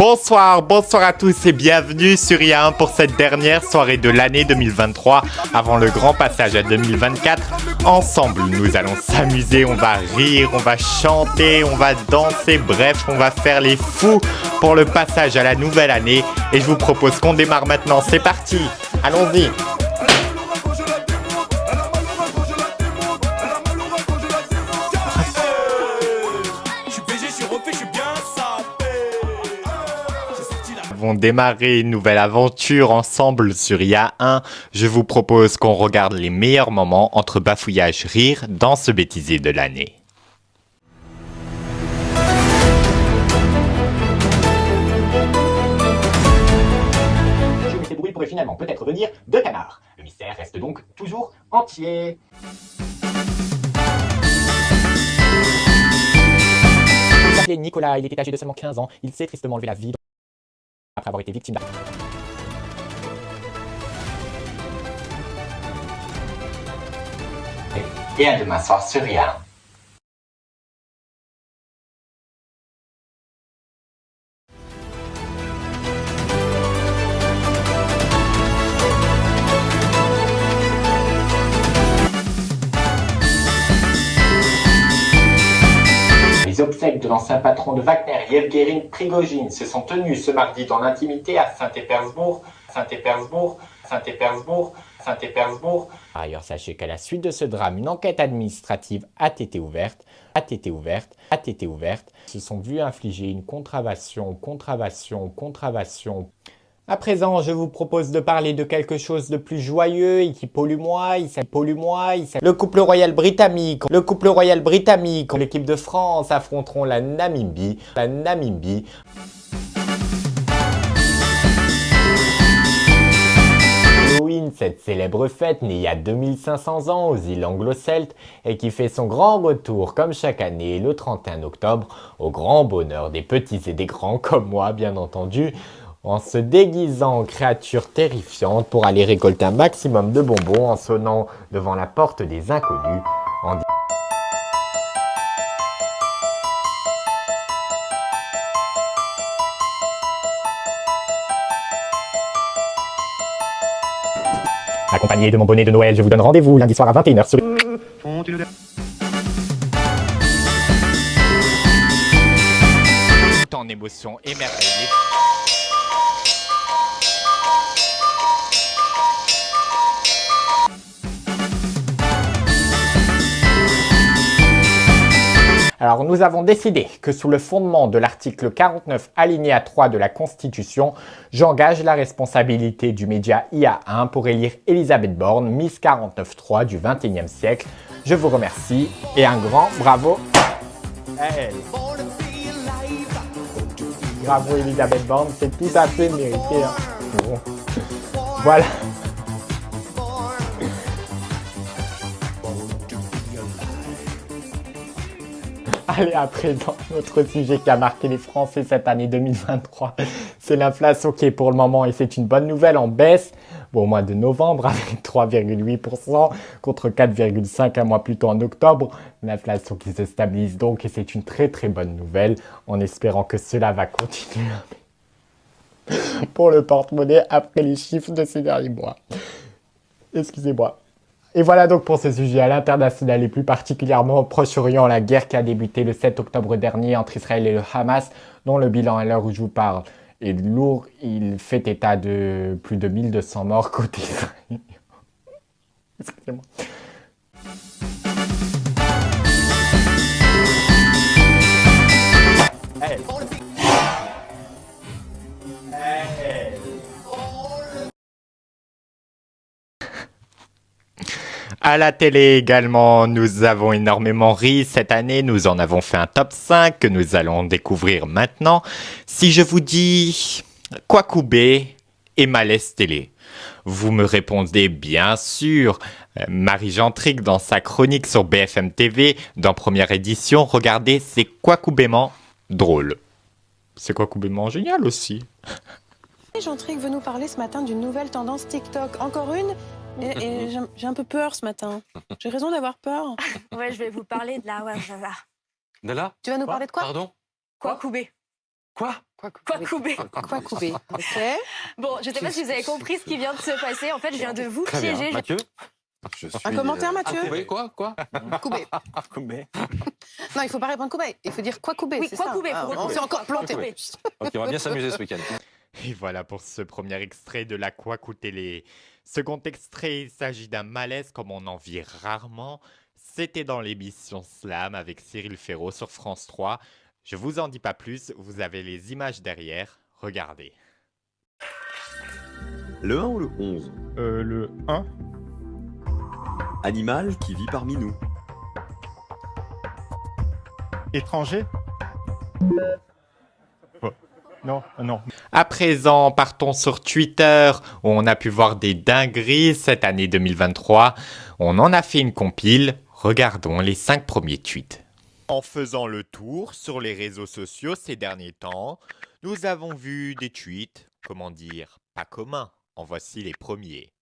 Bonsoir à tous et bienvenue sur IA1 pour cette dernière soirée de l'année 2023 avant le grand passage à 2024. Ensemble, nous allons s'amuser, on va rire, on va chanter, on va danser, bref, on va faire les fous pour le passage à la nouvelle année. Et je vous propose qu'on démarre maintenant, c'est parti, allons-y. Nous allons démarrer une nouvelle aventure ensemble sur IA1. Je vous propose qu'on regarde les meilleurs moments entre bafouillage, rire dans ce bêtisier de l'année. Mais ces bruits pourraient finalement peut-être venir de canards. Le mystère reste donc toujours entier. Il s'appelait Nicolas, il était âgé de seulement 15 ans. Il s'est tristement enlevé la vie après avoir été victime d'un... Et à demain soir sur IA1. Les obsèques de l'ancien patron de Wagner, Yevgeny Prigojine, se sont tenues ce mardi dans l'intimité à Saint-Pétersbourg. Par ailleurs, sachez qu'à la suite de ce drame, une enquête administrative a été ouverte, se sont vus infliger une contravention. À présent, je vous propose de parler de quelque chose de plus joyeux et qui pollue moins. Le couple royal britannique, l'équipe de France affronteront la Namibie. Halloween, cette célèbre fête née il y a 2500 ans aux îles anglo-celtes et qui fait son grand retour comme chaque année le 31 octobre, au grand bonheur des petits et des grands comme moi bien entendu, en se déguisant en créatures terrifiantes pour aller récolter un maximum de bonbons en sonnant devant la porte des inconnus, en accompagné de mon bonnet de Noël, je vous donne rendez-vous lundi soir à 21h sur... Tout en émotion émerveillée. Alors nous avons décidé que sous le fondement de l'article 49 alinéa 3 de la Constitution, j'engage la responsabilité du média IA1 pour élire Elisabeth Borne, Miss 49.3 du 21e siècle. Je vous remercie et un grand bravo à elle. Bravo Elisabeth Borne, c'est tout à fait mérité. Hein. Bon. Voilà. Allez, à présent, notre sujet qui a marqué les Français cette année 2023, c'est l'inflation qui est pour le moment, et c'est une bonne nouvelle, en baisse au mois de novembre avec 3,8% contre 4,5% un mois plus tôt en octobre. L'inflation qui se stabilise donc et c'est une très bonne nouvelle en espérant que cela va continuer pour le porte-monnaie après les chiffres de ces derniers mois. Excusez-moi. Et voilà donc pour ce sujet à l'international et plus particulièrement au Proche-Orient, la guerre qui a débuté le 7 octobre dernier entre Israël et le Hamas, dont le bilan à l'heure où je vous parle est lourd. Il fait état de plus de 1200 morts côté israélien. Excusez-moi. Hey. À la télé également, nous avons énormément ri cette année, nous en avons fait un top 5 que nous allons découvrir maintenant. Si je vous dis Kwakubé et Malaise Télé, vous me répondez bien sûr. Marie-Jean Tric dans sa chronique sur BFM TV, dans première édition, regardez, c'est Kwakubément drôle. C'est Kwakubément génial aussi. Jean Tric veut nous parler ce matin d'une nouvelle tendance TikTok. Encore une. Et j'ai un peu peur ce matin. J'ai raison d'avoir peur. Ouais, je vais vous parler de la... Ouais, ça va. De là? Tu vas nous parler de quoi? Pardon? Kwakubé. Quoi? Kwakubé. Quoi couper? Ok. Bon, je sais pas si vous avez compris ce qui vient de se passer. En fait, je viens de vous Très bien. piéger. Mathieu? Je suis, Un commentaire, Mathieu? Oui, quoi? Koubé. Koubé. Non, il faut pas répondre Koubé. Il faut dire quoi couper. Oui, c'est quoi ça couper, Ah, pour on couper. s'est encore Quoi planté. couper. Ok, on va bien s'amuser ce week-end. Et voilà pour ce premier extrait de la Kwaku Télé. Second extrait, il s'agit d'un malaise comme on en vit rarement. C'était dans l'émission Slam avec Cyril Ferraud sur France 3. Je vous en dis pas plus, vous avez les images derrière. Regardez. Le 1 ou le 11? Le 1. Animal qui vit parmi nous. Étranger. Non, non. À présent, partons sur Twitter où on a pu voir des dingueries cette année 2023. On en a fait une compile. Regardons les 5 premiers tweets. En faisant le tour sur les réseaux sociaux ces derniers temps, nous avons vu des tweets, comment dire, pas communs. En voici les premiers.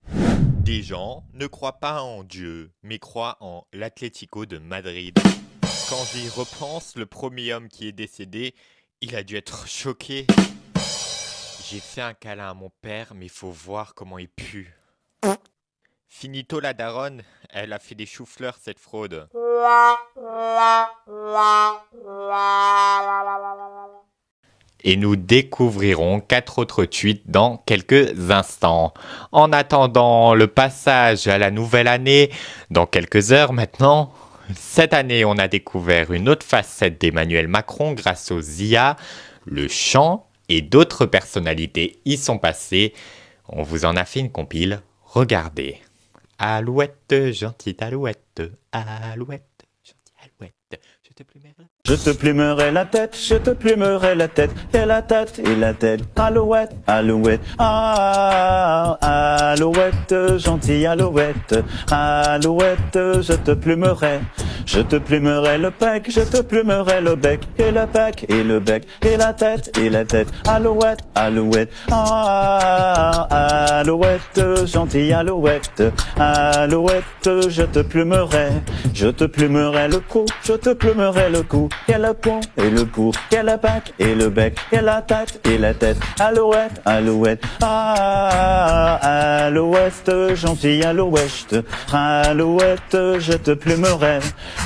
Des gens ne croient pas en Dieu, mais croient en l'Atlético de Madrid. Quand j'y repense, le premier homme qui est décédé, il a dû être choqué. J'ai fait un câlin à mon père, mais faut voir comment il pue. Finito la daronne, elle a fait des choux-fleurs cette fraude. Et nous découvrirons 4 autres tweets dans quelques instants. En attendant le passage à la nouvelle année, dans quelques heures maintenant, cette année on a découvert une autre facette d'Emmanuel Macron grâce aux IA, le chant et d'autres personnalités y sont passées. On vous en a fait une compile, regardez. Alouette, gentille alouette, alouette, gentille alouette, je te plumerai. Je te plumerai la tête, je te plumerai la tête, et la tête, et la tête. Alouette, alouette, ah, alouette, gentille alouette, alouette, je te plumerai. Je te plumerai le bec, je te plumerai le bec, et le bec, et le bec, et la tête, et la tête. Alouette, alouette, ah, alouette, gentille alouette, alouette, je te plumerai. Je te plumerai le cou, je te plumerai le cou, et le pont, et le cou, et le bec, et le bec, et la tête, et la tête. Alouette, alouette, ah, alouette, gentille alouette, alouette, je te plumerai.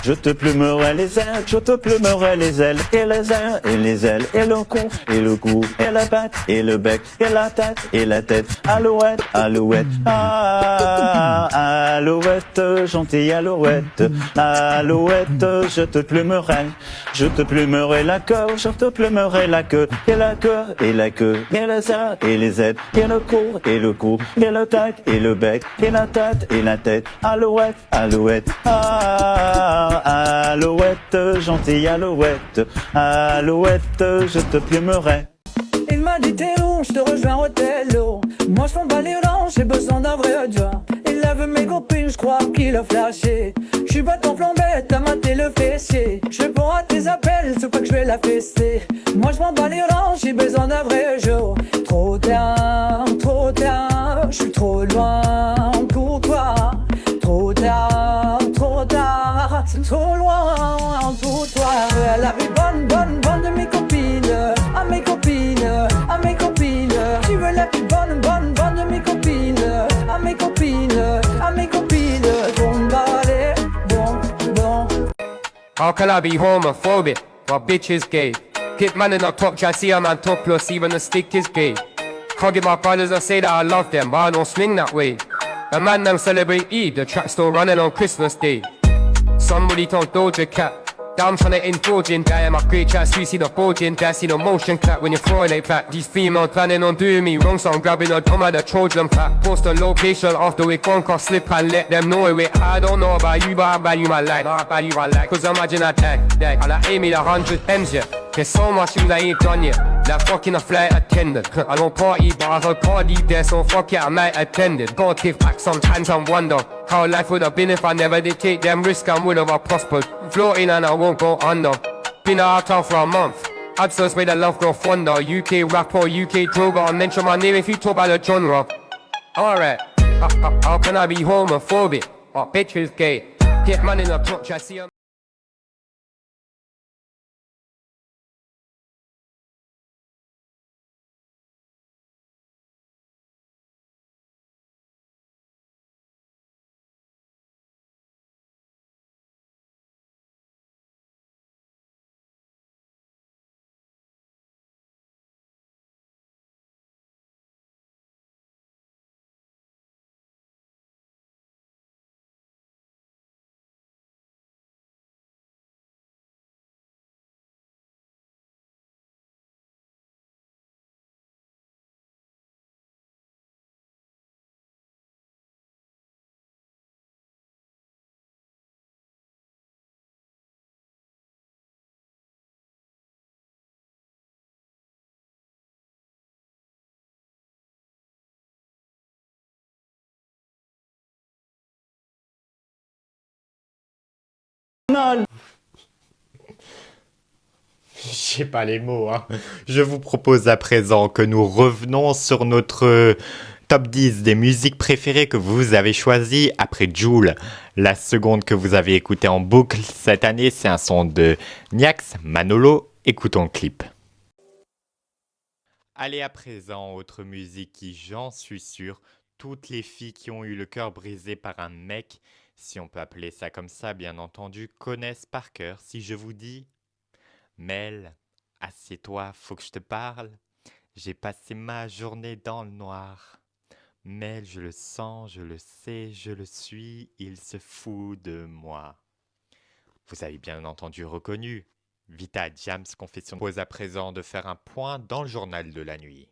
Je te plumerai les ailes, je te plumerai les ailes, et les ailes, et les ailes, et le cou, et le cou, et la bec, et le bec, et la tête, et la tête. Alouette, alouette, ah, alouette, gentille alouette, alouette, je te plumerai. Je te plumerai la queue, je te plumerai la queue, et la queue, et la queue, et les ailes, et les ailes, et le cou, et le cou, et le bec, et le bec, et la tête, et la tête. Alouette, alouette, ah, alouette, gentille alouette, alouette, je te plumerai. Il m'a dit t'es où, je te rejoins au télo. Moi je m'en bats les reins, j'ai besoin d'un vrai job. Il a vu mes copines, je crois qu'il a flashé. Je suis pas ton flambette, t'as maté le fessier. Je réponds à tes appels, c'est pas que je vais la fester. Moi je m'en bats les reins, j'ai besoin d'un vrai jour. Trop tard, je suis trop loin pour toi. Trop tard, c'est trop loin pour toi. Elle a vu bonne de mes copines, à mes copines, à mes copines. Tu veux la plus bonne de mes copines, à mes copines, à mes copines. Bon balai, bon. How can I be homophobic? My bitch is gay. Hit man in the top, try see a man topless, even the stick is gay. Can't get my brothers and say that I love them, but I don't swing that way. A man them celebrate Eid, the track still running on Christmas Day. Somebody told Doja Cat that I'm tryna indulge in that. My great chat, so you see the bulging, that see the motion clap when you're throwing a back. These females planning on doing me wrong, so I'm grabbing a drum at the Trojan pack. Post a location after we gone, cause slip and let them know it. I don't know about you, but I value my life. I value my life, cause imagine I tag, and I aim it 100 M's, yeah. There's so much things I ain't done yet. Like fucking a flight attendant. I don't party, but I heard party there, so fuck it, I might attend it. Gotta take back sometimes and wonder how life would have been if I never did take them risks and would have prospered. Floating and I won't go under. Been out for a month. Absence made the love grow fonder. UK rapper, UK droga. I'll mention my name if you talk about the genre. Alright, how can I be homophobic? My bitch is gay. Get man in the clutch, I see him. mal. J'ai pas les mots, hein. Je vous propose à présent que nous revenons sur notre top 10 des musiques préférées que vous avez choisies après Jul. La seconde que vous avez écoutée en boucle cette année, c'est un son de Niax, Manolo. Écoutons le clip. Allez, à présent, autre musique qui, j'en suis sûr, toutes les filles qui ont eu le cœur brisé par un mec, si on peut appeler ça comme ça, bien entendu, connaissent par cœur. Si je vous dis Mel, assieds-toi, faut que je te parle. J'ai passé ma journée dans le noir. Mel, je le sens, je le sais, je le suis, il se fout de moi. Vous avez bien entendu reconnu. Vita Jams Confession pose à présent de faire un point dans le journal de la nuit.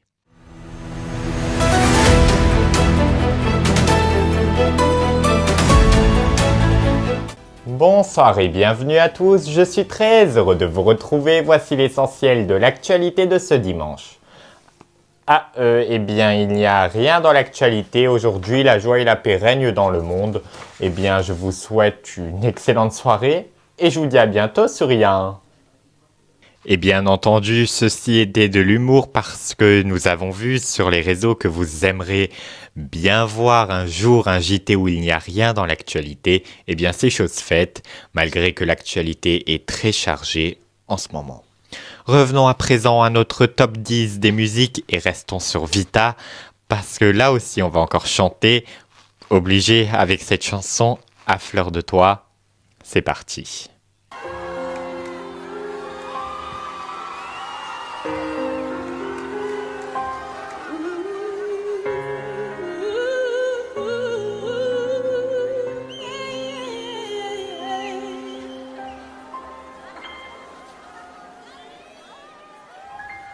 Bonsoir et bienvenue à tous, je suis très heureux de vous retrouver, voici l'essentiel de l'actualité de ce dimanche. Eh bien, il n'y a rien dans l'actualité, aujourd'hui la joie et la paix règnent dans le monde. Eh bien, je vous souhaite une excellente soirée et je vous dis à bientôt sur IA1. Et bien entendu, ceci est de l'humour parce que nous avons vu sur les réseaux que vous aimeriez bien voir un jour un JT où il n'y a rien dans l'actualité. Eh bien, c'est chose faite, malgré que l'actualité est très chargée en ce moment. Revenons à présent à notre top 10 des musiques et restons sur Vita parce que là aussi on va encore chanter, obligé avec cette chanson à fleur de toi. C'est parti.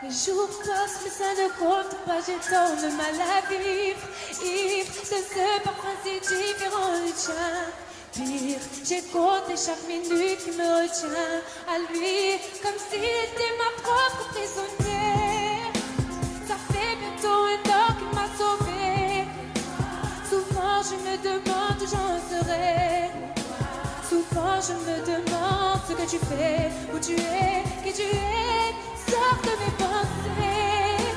Les jours passent, mais ça ne compte pas, j'ai tant de mal à vivre. Ivre de ce parfum si différent du tien. Pire, j'ai compté chaque minute qui me retient à lui, comme s'il était ma propre prisonnière. Ça fait bientôt un an qu'il m'a sauvée. Souvent je me demande où j'en serai. Souvent je me demande ce que tu fais, où tu es, qui tu es. Sors de mes pensées.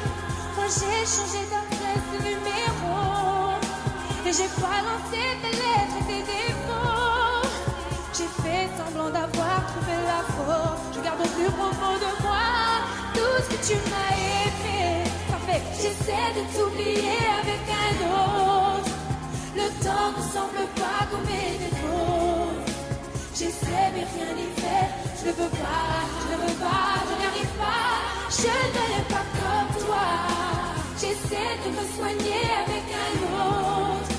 Moi j'ai changé d'adresse, de numéro. Et j'ai balancé tes lettres et tes défauts. J'ai fait semblant d'avoir trouvé la faute. Je garde au plus profond de moi tout ce que tu m'as aimé. Parfait, j'essaie de t'oublier avec un autre. Le temps ne semble pas comme mes défauts. J'essaie mais rien n'y fait. Je ne veux pas, je ne veux pas, je n'y arrive pas. Je ne l'ai pas comme toi. J'essaie de me soigner avec un autre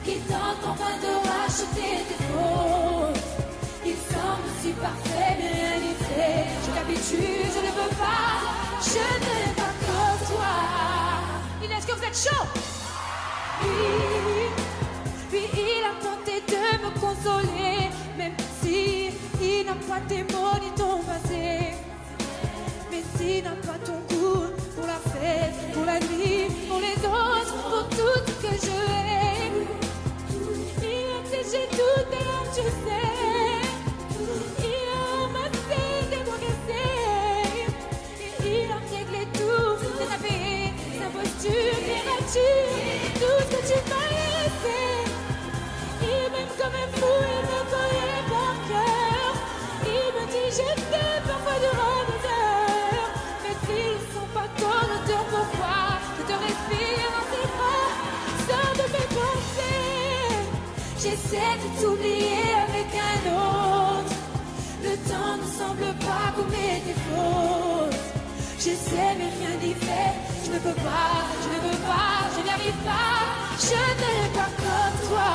qui tente enfin de racheter tes fautes. Il semble si parfait mais rien n'y fait. Je t'habitue, je ne veux pas. Je ne l'ai pas comme toi. Inès, que vous êtes chaud? Puis il a tenté de me consoler, même si il n'a pas tes mots ni ton passé. Mais s'il n'a pas ton goût pour la fête, pour la nuit, pour les autres, pour tout ce que je hais. Il a séché toutes tes larmes, je sais. Il a ramassé tes mots cassés. Et il a réglé tout, tes affaires, sa posture, tes ratures, tout ce que tu m'as laissé. Il m'aime comme un fou, il me connaît par cœur. Il me dit je t'aime, parfois durant des heures. Mais s'ils ne sont pas ton odeur, pourquoi je te respire dans tes bras, sors de mes pensées. J'essaie de t'oublier avec un autre. Le temps ne semble pas gommer tes fautes. J'essaie mais rien n'y fait. Je ne peux pas, je ne veux pas, je n'y arrive pas. Je ne l'ai pas comme toi.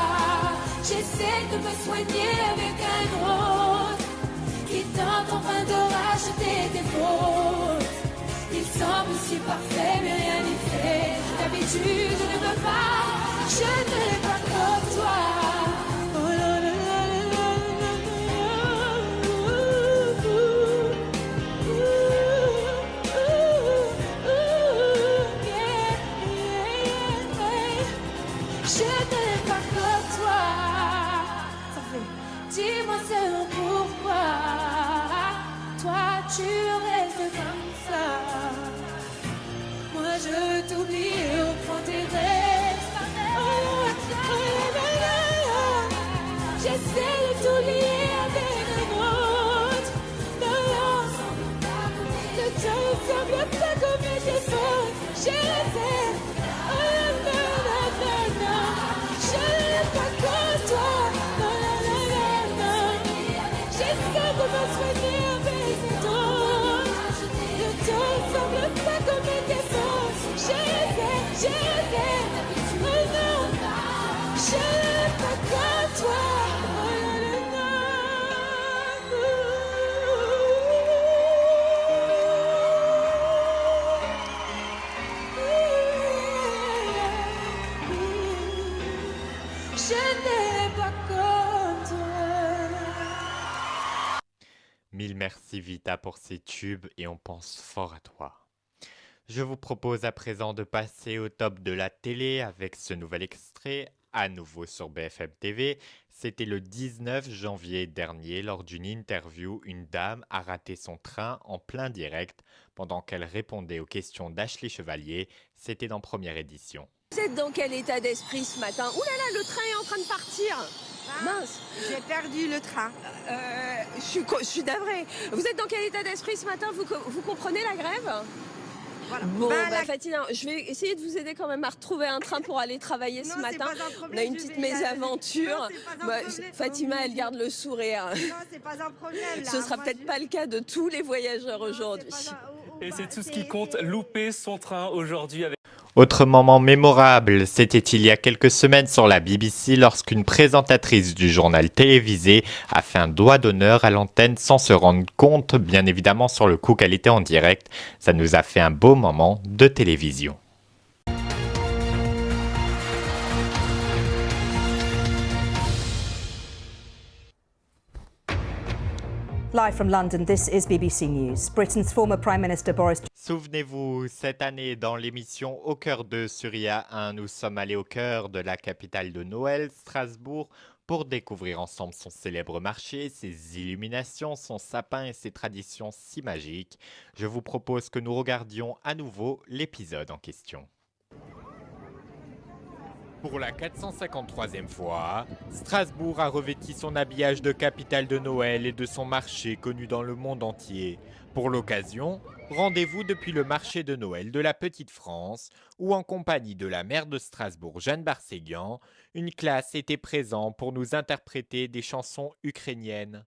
J'essaie de me soigner avec un autre qui tente enfin de racheter tes fautes. Il semble si parfait mais rien n'y fait. Je t'habitue, je ne veux pas. Je ne l'ai pas comme toi. Oh là là là là là je ne l'ai pas comme toi. Ça fait, dis-moi seulement pourquoi. je t'oublie et on prend tes rêves. J'essaie de t'oublier avec un autre. Le temps ne semble pas comme mes efforts. Je sais. Je n'ai pas que toi. J'essaie de me soigner avec d'autres. Le temps ne semble pas comme mes efforts. Je sais. Oh non. Je n'ai pas que toi. Je n'ai pas comme toi. Mille merci Vita pour ces tubes et on pense fort à toi. Je vous propose à présent de passer au top de la télé avec ce nouvel extrait, à nouveau sur BFM TV. C'était le 19 janvier dernier, lors d'une interview, une dame a raté son train en plein direct pendant qu'elle répondait aux questions d'Ashley Chevalier. C'était dans première édition. Vous êtes dans quel état d'esprit ce matin? Ouh là là, le train est en train de partir. Mince. J'ai perdu le train. Je suis navrée. Vous êtes dans quel état d'esprit ce matin? Vous comprenez la grève? Voilà. Bon, la- Fatina, je vais essayer de vous aider quand même à retrouver un train pour aller travailler ce Non, c'est matin. pas un problème, On a une je petite vais y aller. mésaventure. Non, c'est pas un Bah, problème. Fatima, elle garde le sourire. Non, c'est pas un problème. Là. Ce sera Moi, peut-être pas le cas de tous les voyageurs Non, aujourd'hui. c'est pas un- Et bah, c'est tout ce qui compte, louper son train aujourd'hui avec... Autre moment mémorable, c'était il y a quelques semaines sur la BBC lorsqu'une présentatrice du journal télévisé a fait un doigt d'honneur à l'antenne sans se rendre compte, bien évidemment sur le coup qu'elle était en direct. Ça nous a fait un beau moment de télévision. Live from London, this is BBC News. Britain's former Prime Minister Boris Souvenez-vous, cette année, dans l'émission Au cœur de Suria 1, nous sommes allés au cœur de la capitale de Noël, Strasbourg, pour découvrir ensemble son célèbre marché, ses illuminations, son sapin et ses traditions si magiques. Je vous propose que nous regardions à nouveau l'épisode en question. Pour la 453e fois, Strasbourg a revêti son habillage de capitale de Noël et de son marché connu dans le monde entier. Pour l'occasion, rendez-vous depuis le marché de Noël de la Petite France, où en compagnie de la maire de Strasbourg, Jeanne Barséguian, une classe était présente pour nous interpréter des chansons ukrainiennes.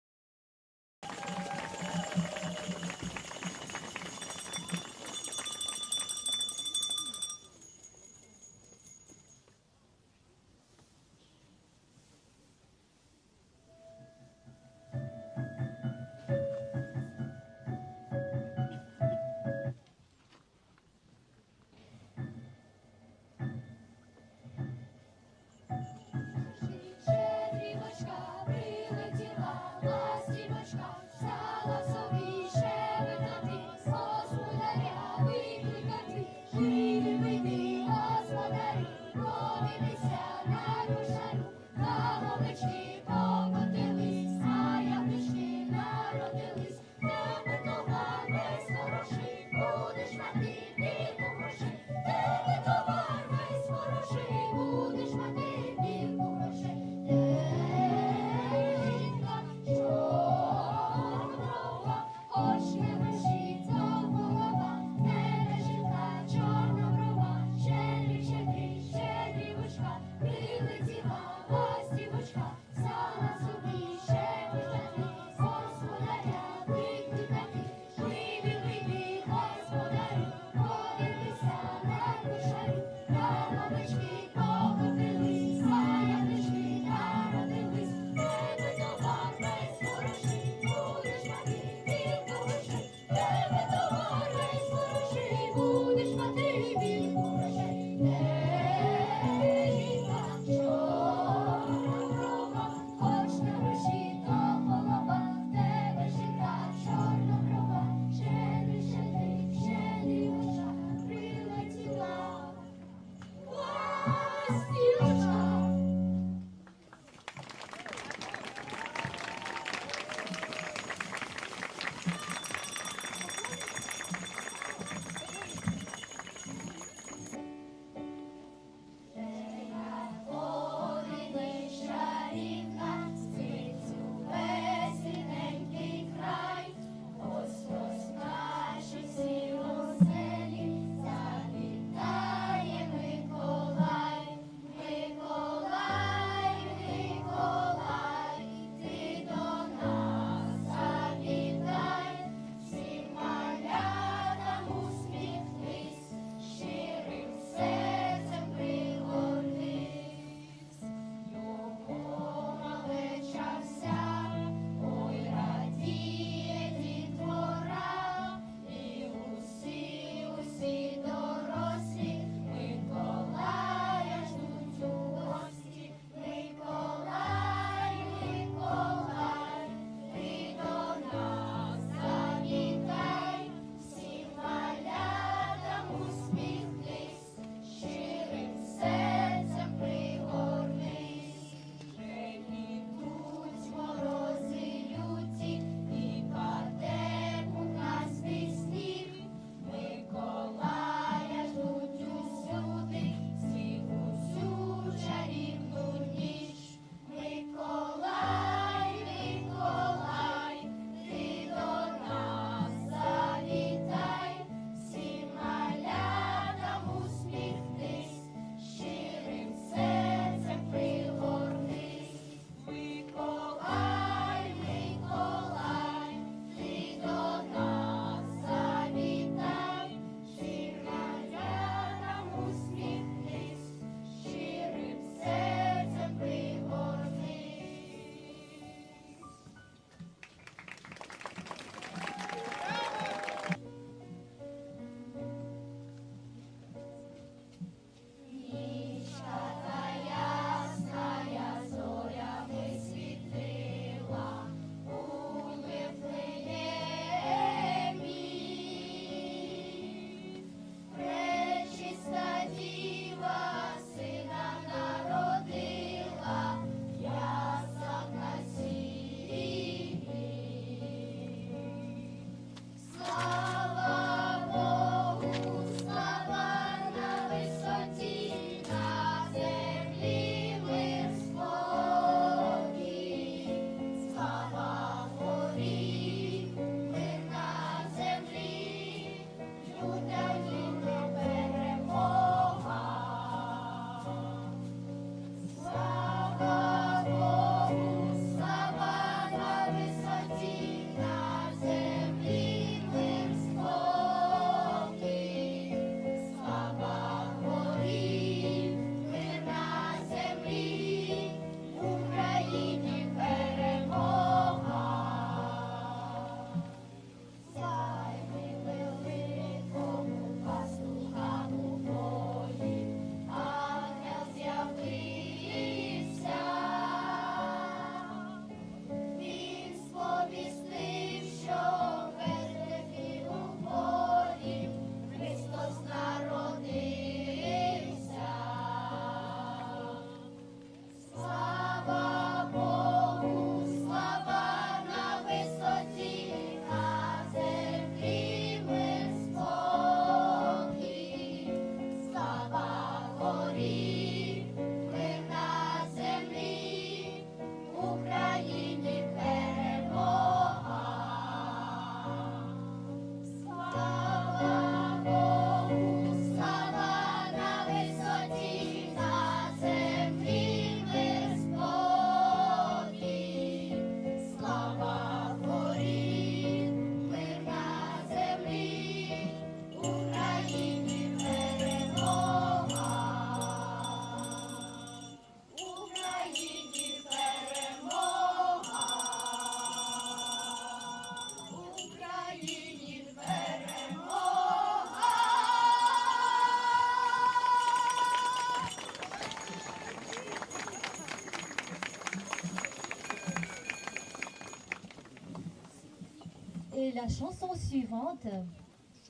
la chanson suivante,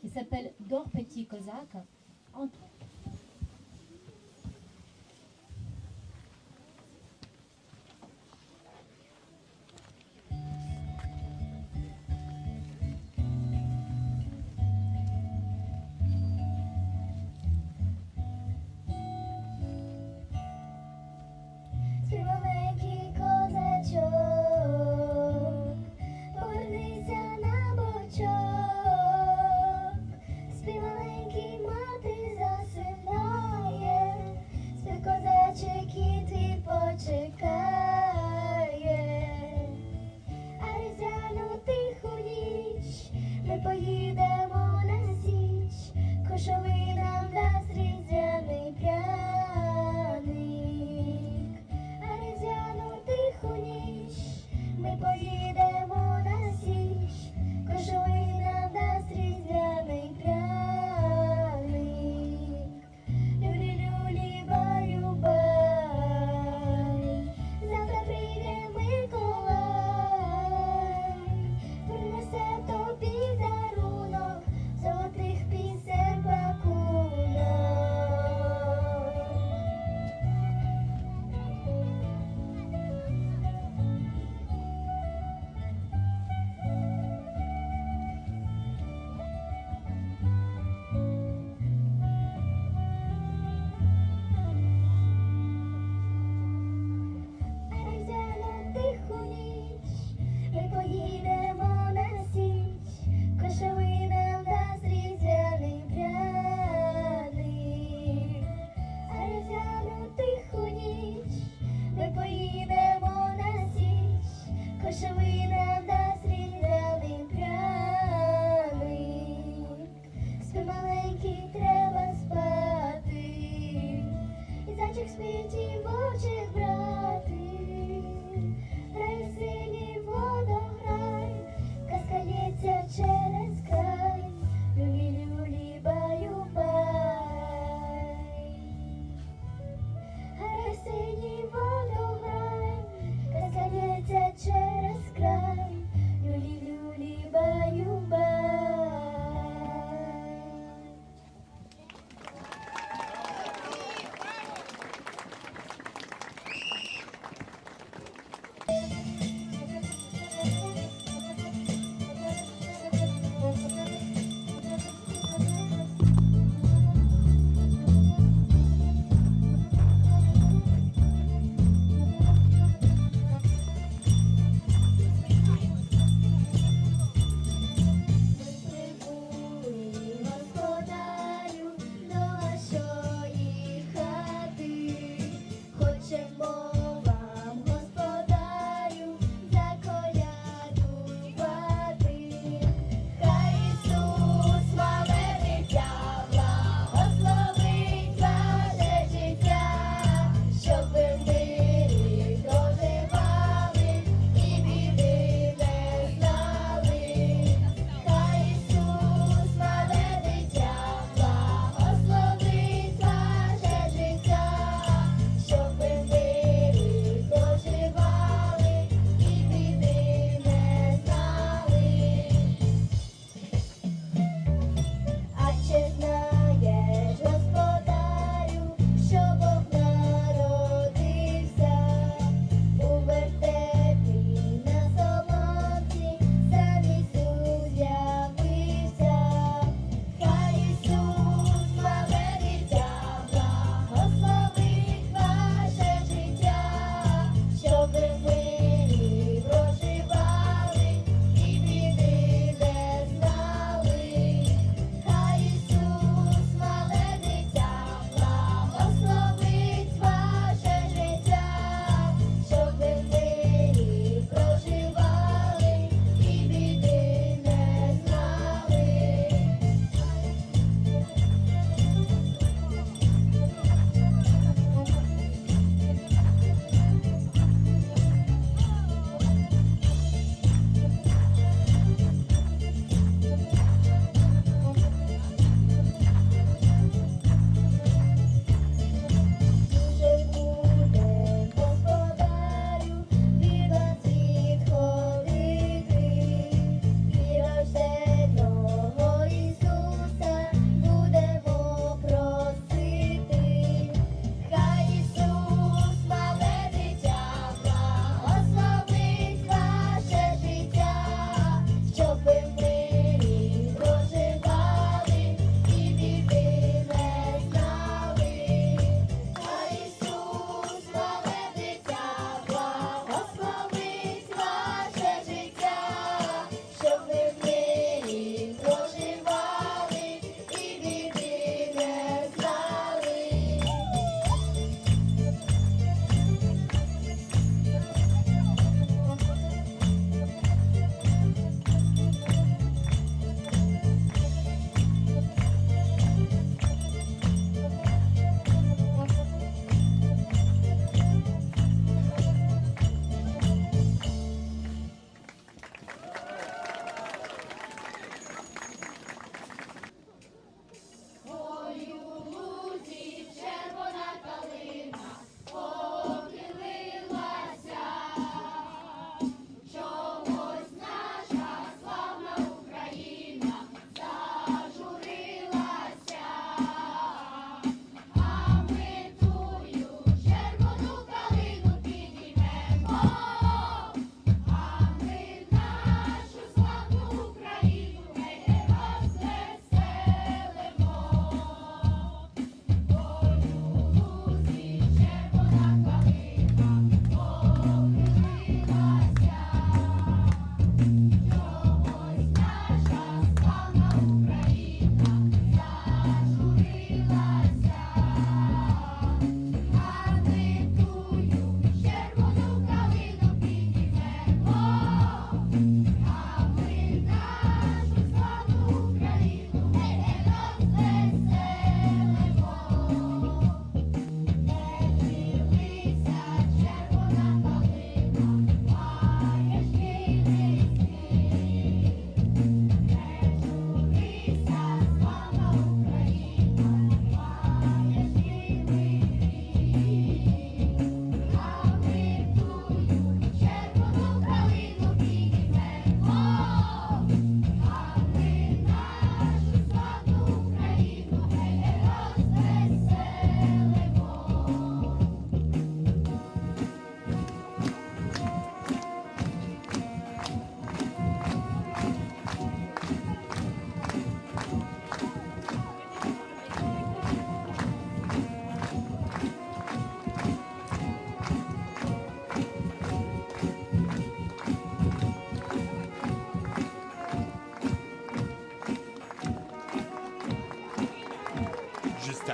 qui s'appelle Dors petit cosaque. Spí malenькý, mati zas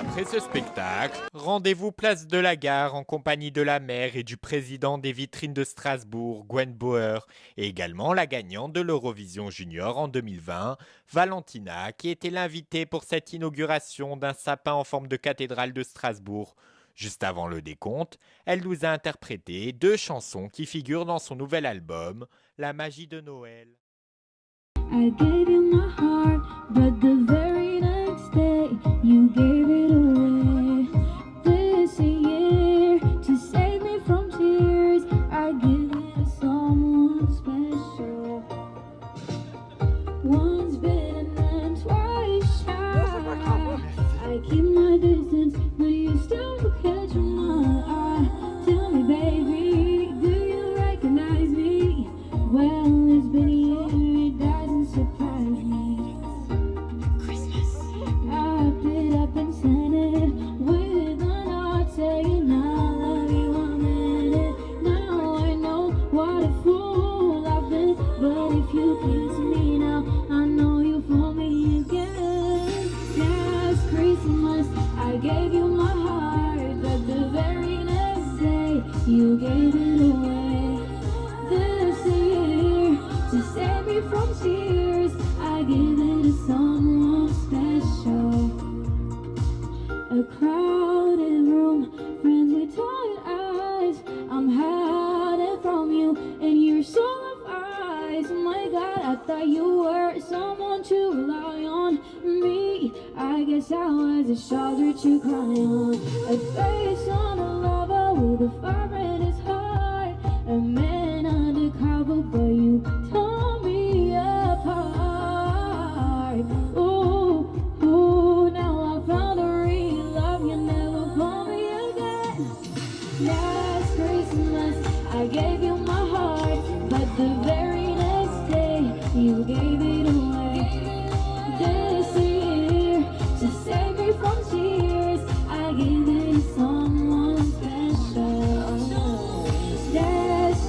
Après ce spectacle, rendez-vous place de la Gare en compagnie de la maire et du président des vitrines de Strasbourg, Gwen Bauer, et également la gagnante de l'Eurovision Junior en 2020, Valentina, qui était l'invitée pour cette inauguration d'un sapin en forme de cathédrale de Strasbourg. Juste avant le décompte, elle nous a interprété 2 chansons qui figurent dans son nouvel album, La magie de Noël. I gave you my heart, but the very next day you gave it away. This year, to save me from tears, I give it to someone special. Once bitten and twice shy. I keep my distance, but you still catch my eye. Tell me, baby, do you recognize me? Well, it's been a year, it doesn't surprise me. Christmas. I wrapped it up and sent it with a note saying I love you a minute. Now I know what a fool I've been, but if you kiss me now, I know you fool me again. Last Christmas I gave you my heart, but the very next day you gave it away. This year, to save me from tears, I give it to someone special. A crowded room, friends with tired eyes. I'm hiding from you, and you're so of eyes. My God, I thought you were someone to rely on. Me, I guess I was a shoulder to cry on. A face on a lover with a fire in his heart. A man undercover, but you tore me apart. Ooh, ooh, now I found a real love, you never call me again. Last Christmas I gave you my heart, but the very next day you gave it away. This year, to save me from tears, I give it to someone special. Last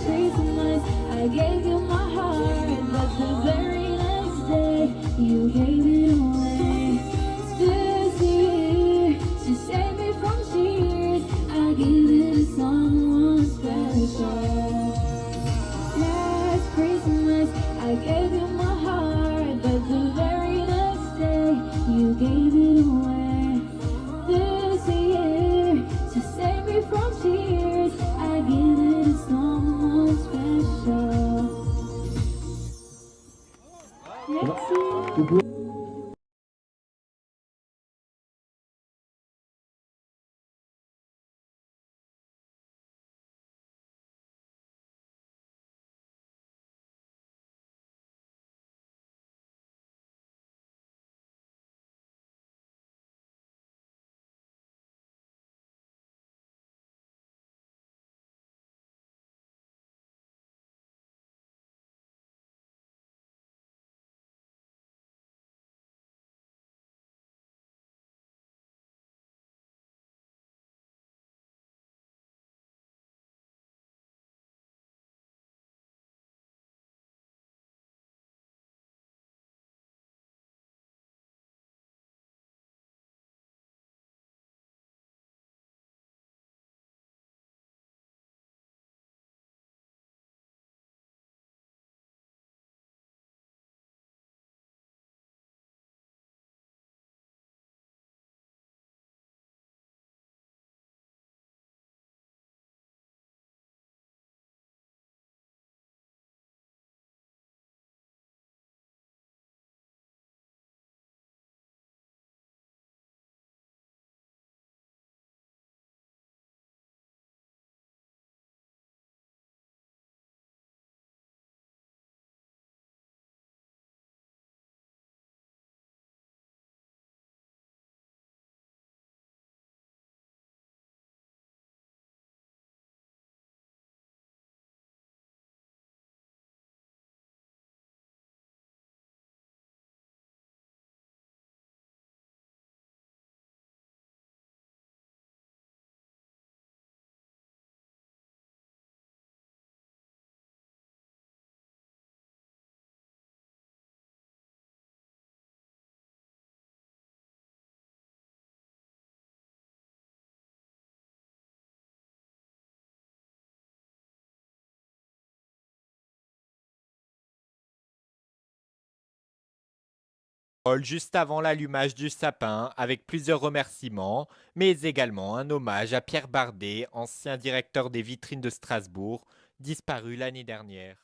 Juste avant l'allumage du sapin, avec plusieurs remerciements, mais également un hommage à Pierre Bardet, ancien directeur des vitrines de Strasbourg, disparu l'année dernière.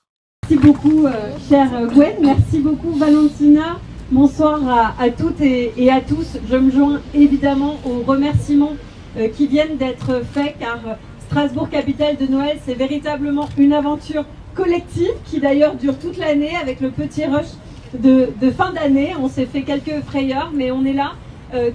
Merci beaucoup, chère Gwen. Merci beaucoup, Valentina. Bonsoir à toutes et à tous. Je me joins évidemment aux remerciements qui viennent d'être faits, car Strasbourg, capitale de Noël, c'est véritablement une aventure collective qui d'ailleurs dure toute l'année avec le petit rush de fin d'année. On s'est fait quelques frayeurs, mais on est là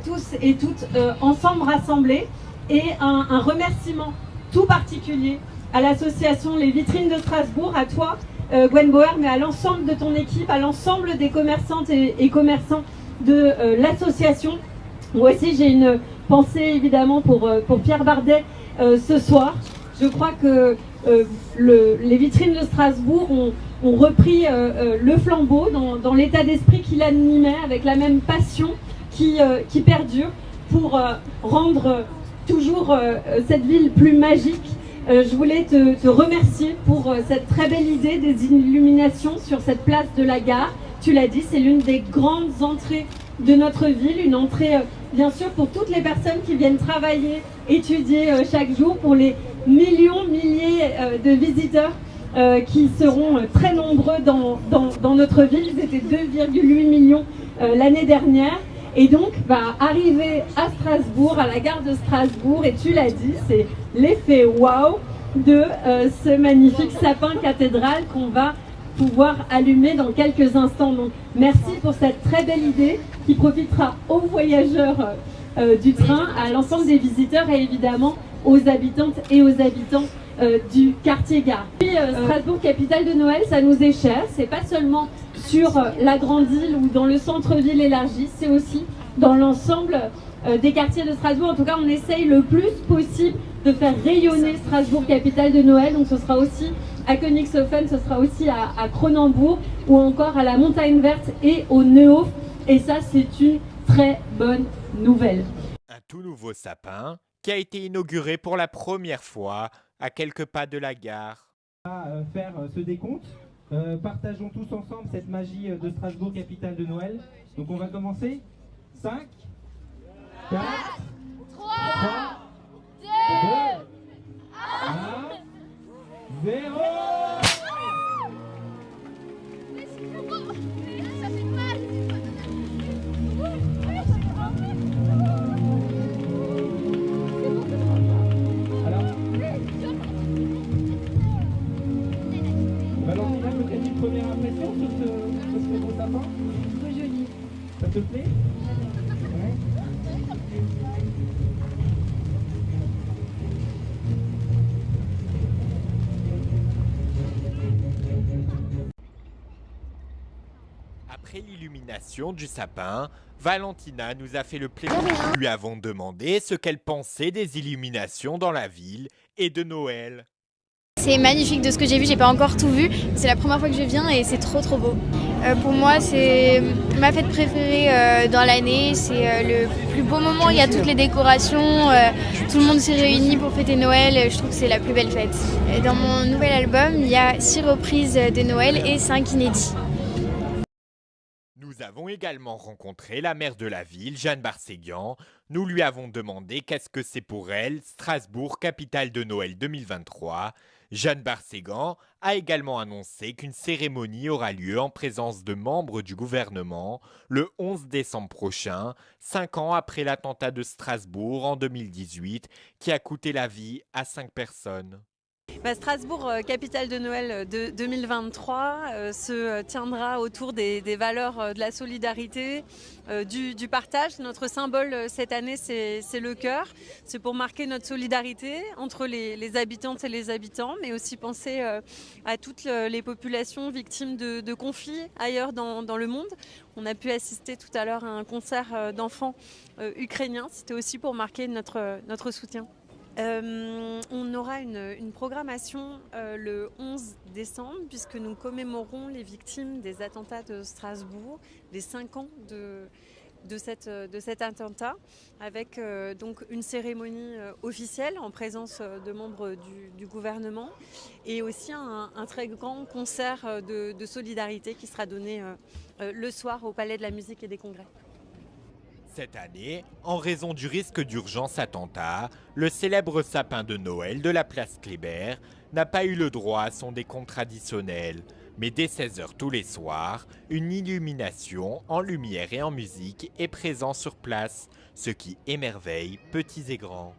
tous et toutes ensemble rassemblés. Et un remerciement tout particulier à l'association Les Vitrines de Strasbourg, à toi Gwen Bauer, mais à l'ensemble de ton équipe, à l'ensemble des commerçantes et commerçants de l'association. Moi aussi j'ai une pensée évidemment pour Pierre Bardet ce soir. Je crois que les Vitrines de Strasbourg ont repris le flambeau dans l'état d'esprit qu'il animait, avec la même passion qui perdure pour rendre toujours cette ville plus magique. Je voulais te remercier pour cette très belle idée des illuminations sur cette place de la gare. Tu l'as dit, c'est l'une des grandes entrées de notre ville, une entrée bien sûr pour toutes les personnes qui viennent travailler, étudier chaque jour, pour les milliers de visiteurs qui seront très nombreux dans notre ville. Ils étaient 2,8 millions l'année dernière. Et donc, arriver à Strasbourg, à la gare de Strasbourg, et tu l'as dit, c'est l'effet waouh de ce magnifique sapin cathédral qu'on va pouvoir allumer dans quelques instants. Donc, merci pour cette très belle idée qui profitera aux voyageurs du train, à l'ensemble des visiteurs et évidemment aux habitantes et aux habitants du quartier gare. Puis, Strasbourg, capitale de Noël, ça nous est cher. C'est pas seulement sur la grande île ou dans le centre-ville élargi, c'est aussi dans l'ensemble des quartiers de Strasbourg. En tout cas, on essaye le plus possible de faire rayonner Strasbourg, capitale de Noël. Donc ce sera aussi à Königshofen, ce sera aussi à Cronenbourg ou encore à la Montagne Verte et au Neuhof. Et ça, c'est une très bonne nouvelle. Un tout nouveau sapin qui a été inauguré pour la première fois à quelques pas de la gare. Faire ce décompte. Partageons tous ensemble cette magie de Strasbourg, capitale de Noël. Donc on va commencer. 5, 4, 3, 2, 1, 0. Ça fait mal. Valentina, peut-être une première impression sur ce beau sapin? Trop joli. Ça te plaît? Ouais. Après l'illumination du sapin, Valentina nous a fait le plaisir. Nous lui avons demandé ce qu'elle pensait des illuminations dans la ville et de Noël. C'est magnifique de ce que j'ai vu, j'ai pas encore tout vu. C'est la première fois que je viens et c'est trop beau. Pour moi, c'est ma fête préférée dans l'année. C'est le plus beau moment, il y a toutes les décorations, tout le monde s'est réuni pour fêter Noël. Je trouve que c'est la plus belle fête. Et dans mon nouvel album, il y a 6 reprises de Noël et 5 inédits. Nous avons également rencontré la maire de la ville, Jeanne Barséguian. Nous lui avons demandé qu'est-ce que c'est pour elle, Strasbourg, capitale de Noël 2023. Jeanne Barséguian a également annoncé qu'une cérémonie aura lieu en présence de membres du gouvernement le 11 décembre prochain, 5 ans après l'attentat de Strasbourg en 2018 qui a coûté la vie à 5 personnes. Strasbourg, capitale de Noël de 2023, se tiendra autour des valeurs de la solidarité, du partage. Notre symbole cette année, c'est le cœur. C'est pour marquer notre solidarité entre les habitantes et les habitants, mais aussi penser à toutes les populations victimes de conflits ailleurs dans le monde. On a pu assister tout à l'heure à un concert d'enfants ukrainiens. C'était aussi pour marquer notre soutien. On aura une programmation le 11 décembre puisque nous commémorons les victimes des attentats de Strasbourg, les 5 ans de cet attentat, avec donc une cérémonie officielle en présence de membres du gouvernement et aussi un très grand concert de solidarité qui sera donné le soir au Palais de la Musique et des Congrès. Cette année, en raison du risque d'urgence attentat, le célèbre sapin de Noël de la place Kléber n'a pas eu le droit à son décompte traditionnel. Mais dès 16h tous les soirs, une illumination en lumière et en musique est présente sur place, ce qui émerveille petits et grands.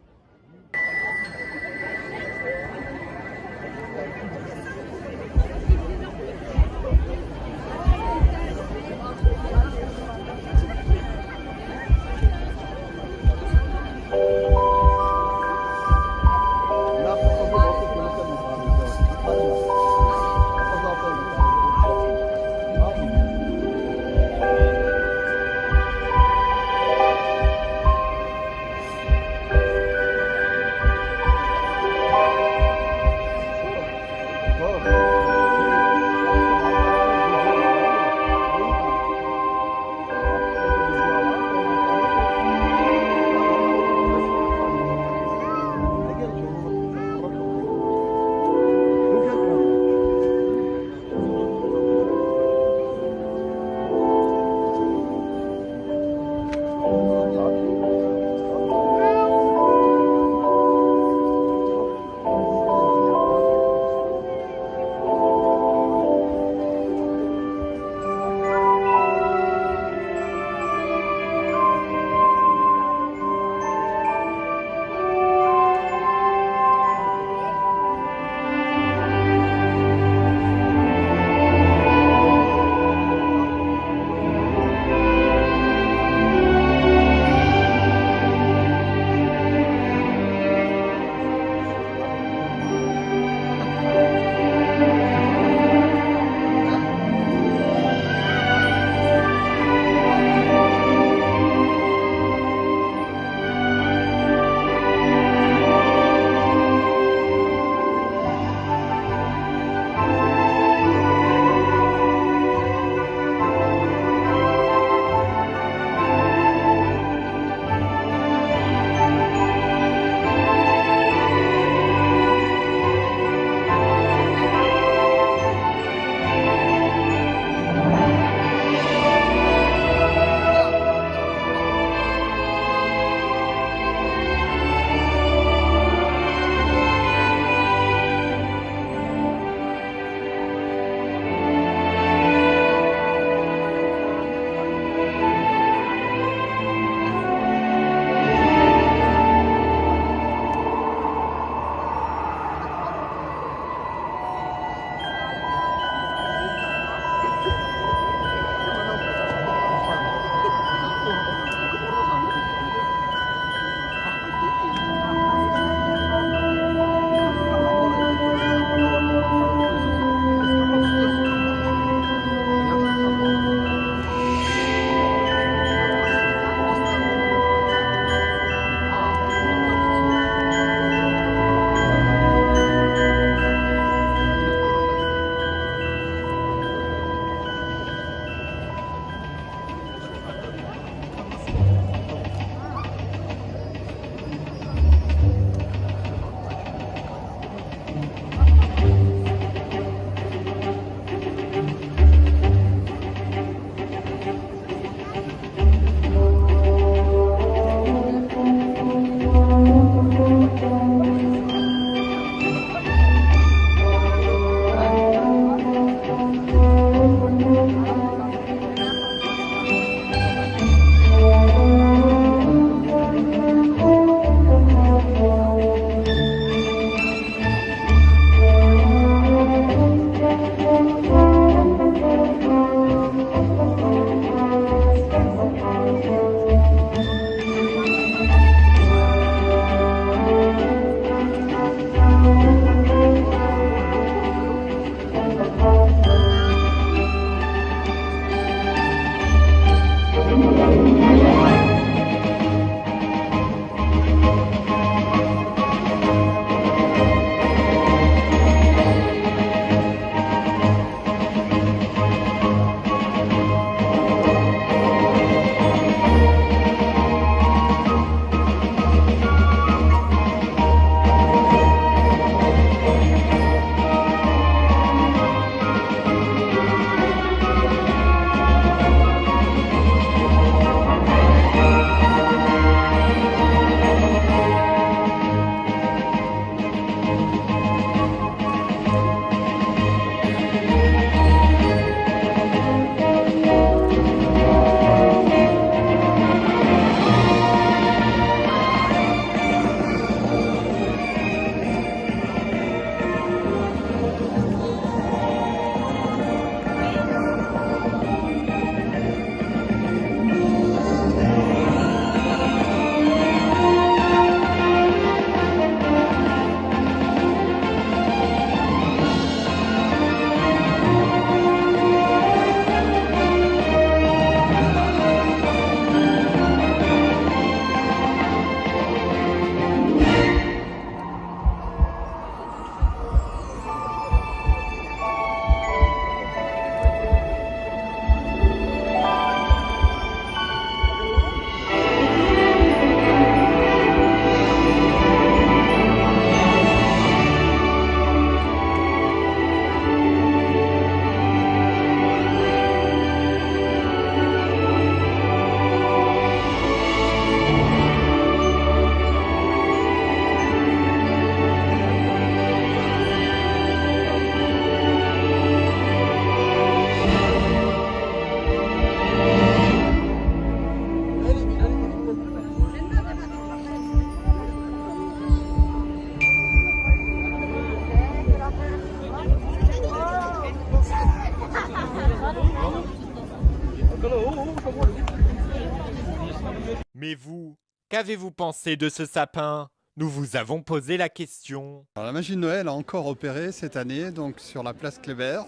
Qu'avez-vous pensé de ce sapin? Nous vous avons posé la question. Alors, la magie de Noël a encore opéré cette année donc sur la place Kléber,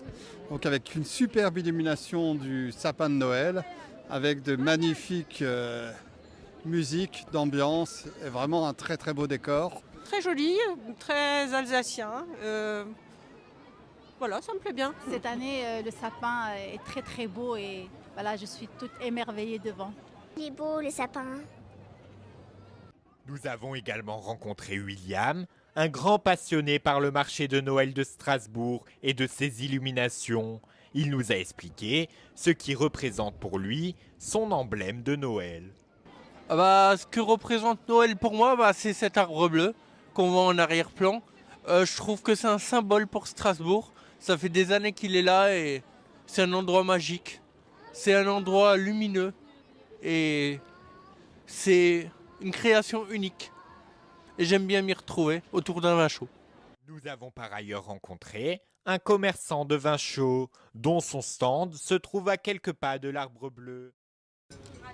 donc avec une superbe illumination du sapin de Noël, avec de magnifiques musiques, d'ambiance, et vraiment un très très beau décor. Très joli, très alsacien. Voilà, ça me plaît bien. Cette année, le sapin est très très beau et voilà, je suis toute émerveillée devant. Il est beau le sapin. Nous avons également rencontré William, un grand passionné par le marché de Noël de Strasbourg et de ses illuminations. Il nous a expliqué ce qui représente pour lui son emblème de Noël. Ce que représente Noël pour moi, c'est cet arbre bleu qu'on voit en arrière-plan. Je trouve que c'est un symbole pour Strasbourg. Ça fait des années qu'il est là et c'est un endroit magique. C'est un endroit lumineux et c'est une création unique. Et j'aime bien m'y retrouver autour d'un vin chaud. Nous avons par ailleurs rencontré un commerçant de vin chaud dont son stand se trouve à quelques pas de l'Arbre Bleu.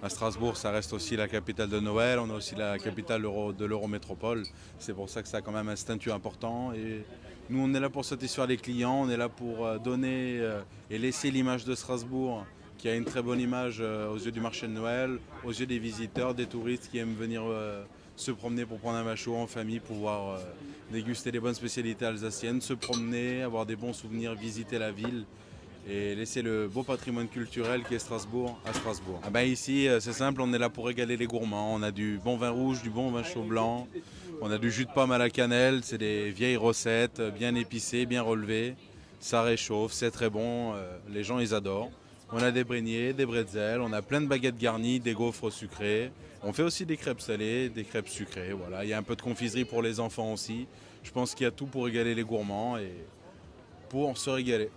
À Strasbourg, ça reste aussi la capitale de Noël, on a aussi la capitale de l'Eurométropole. C'est pour ça que ça a quand même un statut important. Et nous, on est là pour satisfaire les clients, on est là pour donner et laisser l'image de Strasbourg, qui a une très bonne image aux yeux du marché de Noël, aux yeux des visiteurs, des touristes qui aiment venir se promener pour prendre un vin chaud en famille, pouvoir déguster les bonnes spécialités alsaciennes, se promener, avoir des bons souvenirs, visiter la ville et laisser le beau patrimoine culturel qui est Strasbourg à Strasbourg. Ici, c'est simple, on est là pour régaler les gourmands. On a du bon vin rouge, du bon vin chaud blanc, on a du jus de pomme à la cannelle, c'est des vieilles recettes, bien épicées, bien relevées. Ça réchauffe, c'est très bon, les gens ils adorent. On a des beignets, des bretzels, on a plein de baguettes garnies, des gaufres sucrés. On fait aussi des crêpes salées, des crêpes sucrées. Voilà. Il y a un peu de confiserie pour les enfants aussi. Je pense qu'il y a tout pour régaler les gourmands et pour se régaler.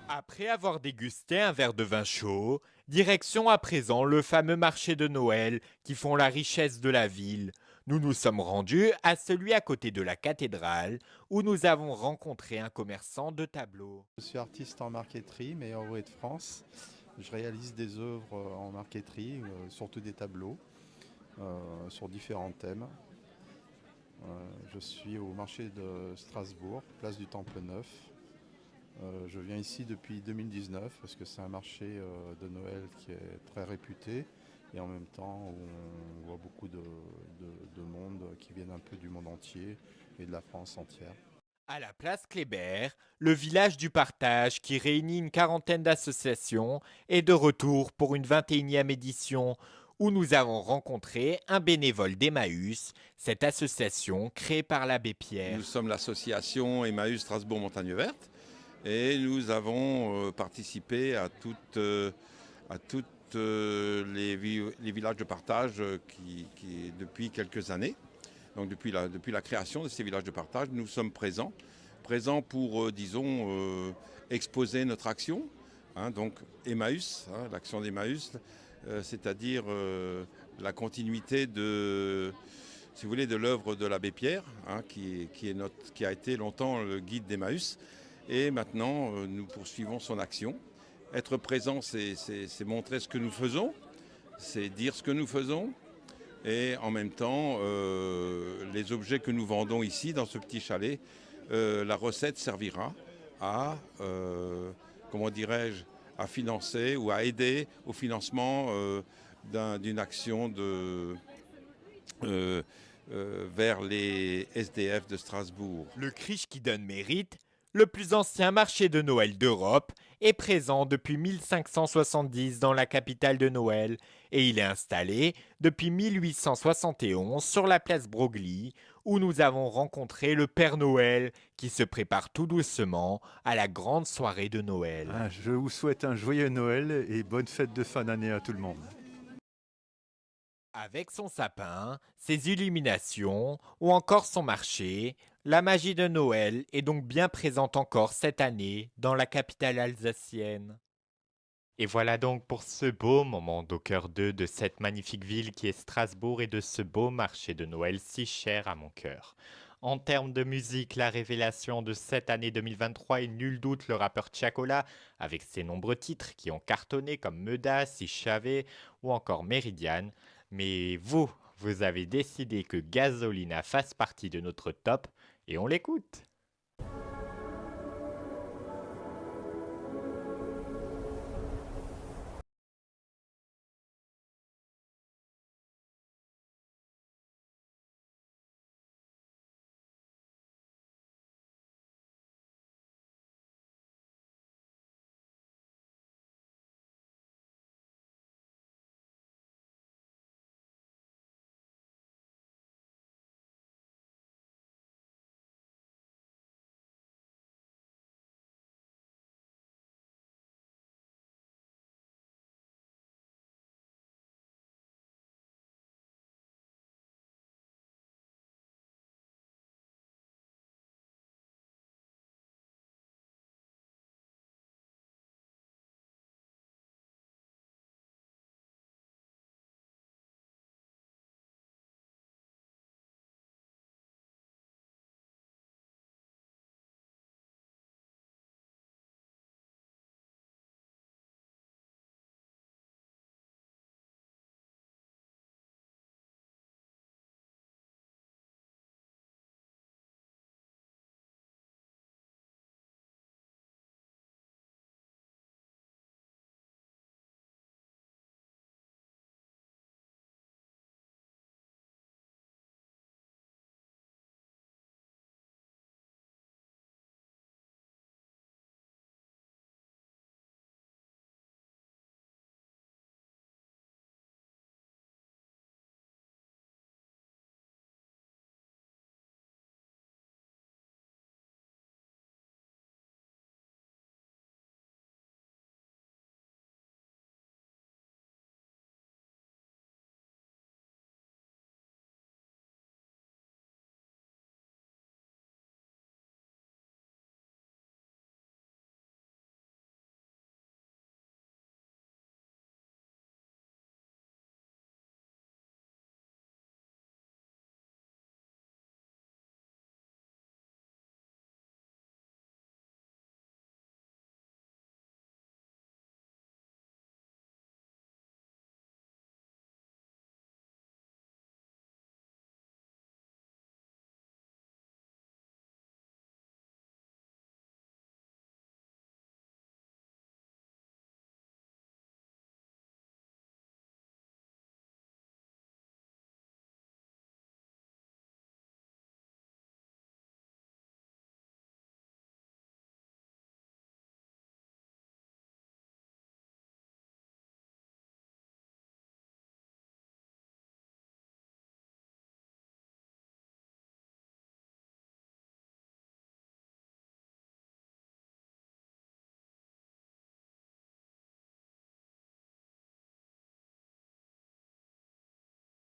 Après avoir dégusté un verre de vin chaud, direction à présent le fameux marché de Noël qui font la richesse de la ville. Nous nous sommes rendus à celui à côté de la cathédrale où nous avons rencontré un commerçant de tableaux. Je suis artiste en marqueterie, meilleur ouvrier de France. Je réalise des œuvres en marqueterie, surtout des tableaux, sur différents thèmes. Je suis au marché de Strasbourg, place du Temple Neuf. Je viens ici depuis 2019 parce que c'est un marché de Noël qui est très réputé et en même temps où on voit beaucoup de monde qui viennent un peu du monde entier et de la France entière. À la place Kléber, le village du partage qui réunit une quarantaine d'associations est de retour pour une 21e édition où nous avons rencontré un bénévole d'Emmaüs, cette association créée par l'abbé Pierre. Nous sommes l'association Emmaüs Strasbourg-Montagne Verte et nous avons participé à toutes les villages de partage qui depuis quelques années. Donc depuis la création de ces villages de partage, nous sommes présents pour, exposer notre action. Donc Emmaüs, l'action d'Emmaüs, c'est-à-dire la continuité de l'œuvre de l'abbé Pierre, qui a été longtemps le guide d'Emmaüs. Et maintenant, nous poursuivons son action. Être présent, c'est montrer ce que nous faisons, c'est dire ce que nous faisons. Et en même temps, les objets que nous vendons ici, dans ce petit chalet, la recette servira à, à financer ou à aider au financement d'une action vers les SDF de Strasbourg. Le Krisch qui donne mérite, le plus ancien marché de Noël d'Europe, est présent depuis 1570 dans la capitale de Noël et il est installé depuis 1871 sur la place Broglie où nous avons rencontré le Père Noël qui se prépare tout doucement à la grande soirée de Noël. Je vous souhaite un joyeux Noël et bonne fête de fin d'année à tout le monde. Avec son sapin, ses illuminations ou encore son marché, la magie de Noël est donc bien présente encore cette année dans la capitale alsacienne. Et voilà donc pour ce beau moment d'au cœur de cette magnifique ville qui est Strasbourg et de ce beau marché de Noël si cher à mon cœur. En termes de musique, la révélation de cette année 2023 est nul doute le rappeur Tiakola avec ses nombreux titres qui ont cartonné comme Meda, Si je savais ou encore Méridiane. Mais vous vous avez décidé que Gasolina fasse partie de notre top et on l'écoute.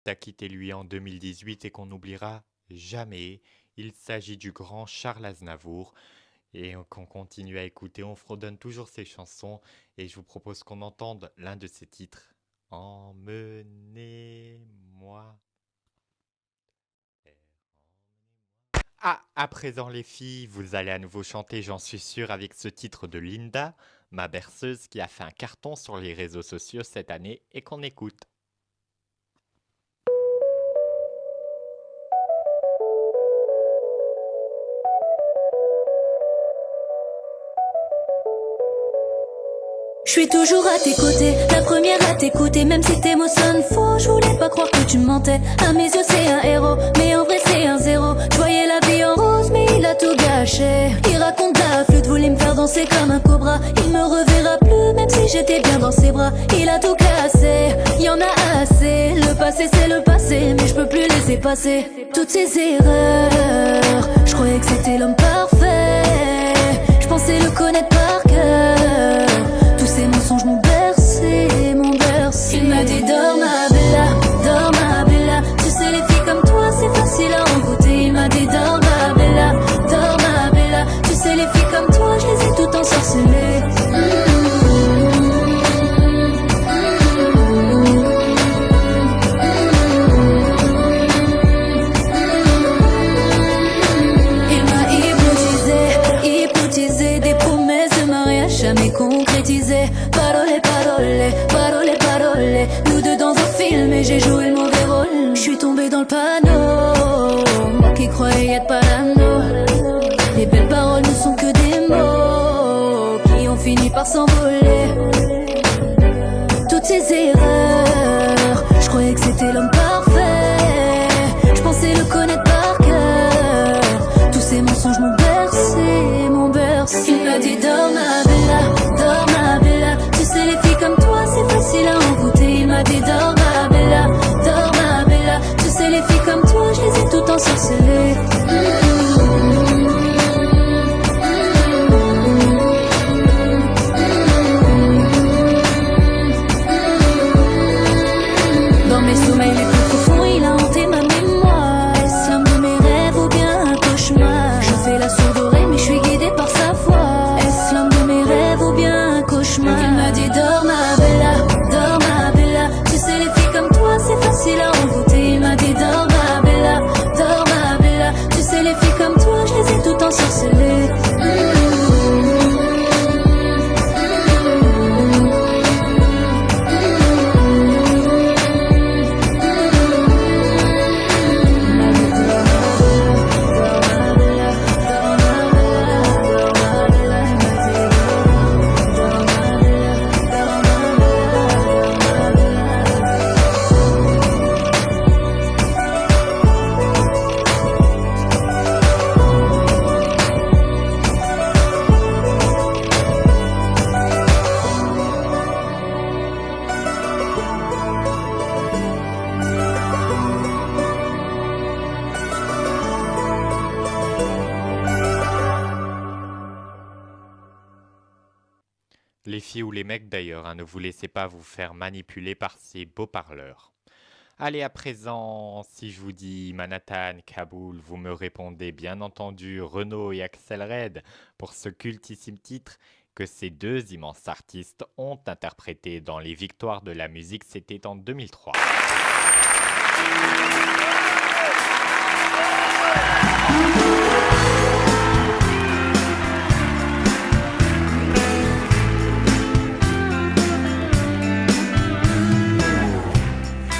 A quitté lui en 2018 et qu'on n'oubliera jamais. Il s'agit du grand Charles Aznavour et qu'on continue à écouter. On fredonne toujours ses chansons et je vous propose qu'on entende l'un de ses titres. Emmenez-moi. Ah, à présent les filles, vous allez à nouveau chanter, j'en suis sûr, avec ce titre de Linda, ma berceuse, qui a fait un carton sur les réseaux sociaux cette année et qu'on écoute. Je suis toujours à tes côtés, la première à t'écouter, même si tes mots sonnent faux. Je voulais pas croire que tu mentais. À mes yeux c'est un héros, mais en vrai c'est un zéro. Je voyais la vie en rose, mais il a tout gâché. Il raconte la flûte, voulait me faire danser comme un cobra. Il me reverra plus, même si j'étais bien dans ses bras. Il a tout cassé, y en a assez. Le passé c'est le passé, mais je peux plus laisser passer toutes ces erreurs. Je croyais que c'était l'homme parfait, je pensais le connaître par cœur. Ces mensonges m'ont bercé, m'ont bercé. Il m'a dit dors ma bella. Tu sais les filles comme toi c'est facile à envoûter. Il m'a dit dors ma bella. Tu sais les filles comme toi je les ai toutes ensorcelées. Il m'a hypnotisé, des promesses croyais être parano. Les belles paroles ne sont que des mots qui ont fini par s'envoler. Toutes ces erreurs, je croyais que c'était l'homme parfait. Je pensais le connaître par cœur. Tous ces mensonges m'ont bercé, m'ont bercé. Il m'a dit dors ma bella. Tu sais les filles comme toi c'est facile à envoûter. Il m'a dit dors ma bella. Tu sais les filles comme toi je les ai toutes ensorcelées. Dans mes sommeils les plus profonds il a hanté ma mémoire. Est-ce l'homme de mes rêves ou bien un cauchemar? Je fais la sourde oreille mais je suis guidée par sa voix. Est-ce l'homme de mes rêves ou bien un cauchemar? Il m'a dit dors ma bella. Tu sais les filles comme toi c'est facile à envoûter. Il m'a dit dors ma bella. Tu sais les filles comme toi je les ai toutes ensorcelées. Les filles ou les mecs d'ailleurs, hein, ne vous laissez pas vous faire manipuler par ces beaux parleurs. Allez, à présent, si je vous dis Manhattan, Kaboul, vous me répondez bien entendu Renaud et Axel Red pour ce cultissime titre que ces deux immenses artistes ont interprété dans les victoires de la musique, c'était en 2003.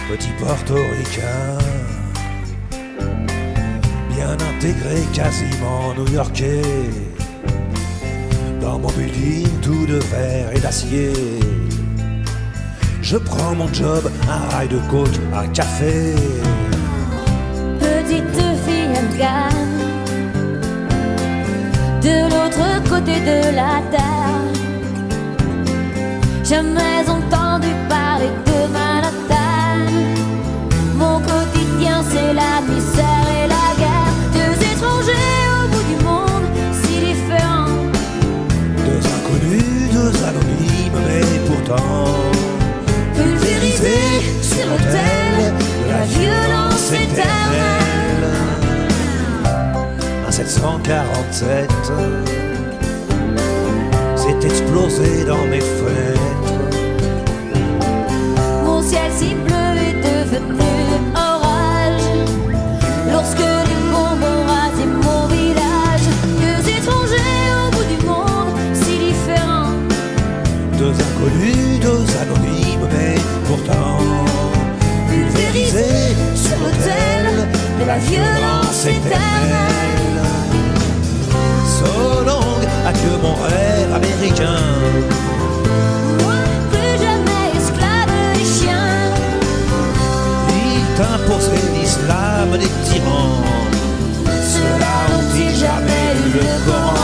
Petit portoricain, bien intégré, quasiment new-yorkais. Dans mon building tout de verre et d'acier. Je prends mon job, un rail de coke, un café. Petite fille afghane, de l'autre côté de la terre. Jamais entendu parler de Manhattan. Mon quotidien c'est la misère et la guerre. Deux étrangers au bout du monde, si différents. Deux inconnus, deux anonymes, mais pourtant pulvérisés sur l'autel de la violence éternelle. Un 747 s'est explosé dans mes fenêtres. Mon ciel si bleu est devenu orage lorsque les bombes ont rasé mon village. Deux étrangers au bout du monde, si différents. Deux inconnus, deux anonymes, mais pourtant pulvérisés sur l'autel de la violence éternelle. So long, adieu mon rêve américain. Moi, plus jamais esclave des chiens. Ils t'imposaient l'islam des tyrans. Ceux-là ont-ils jamais lu le Coran?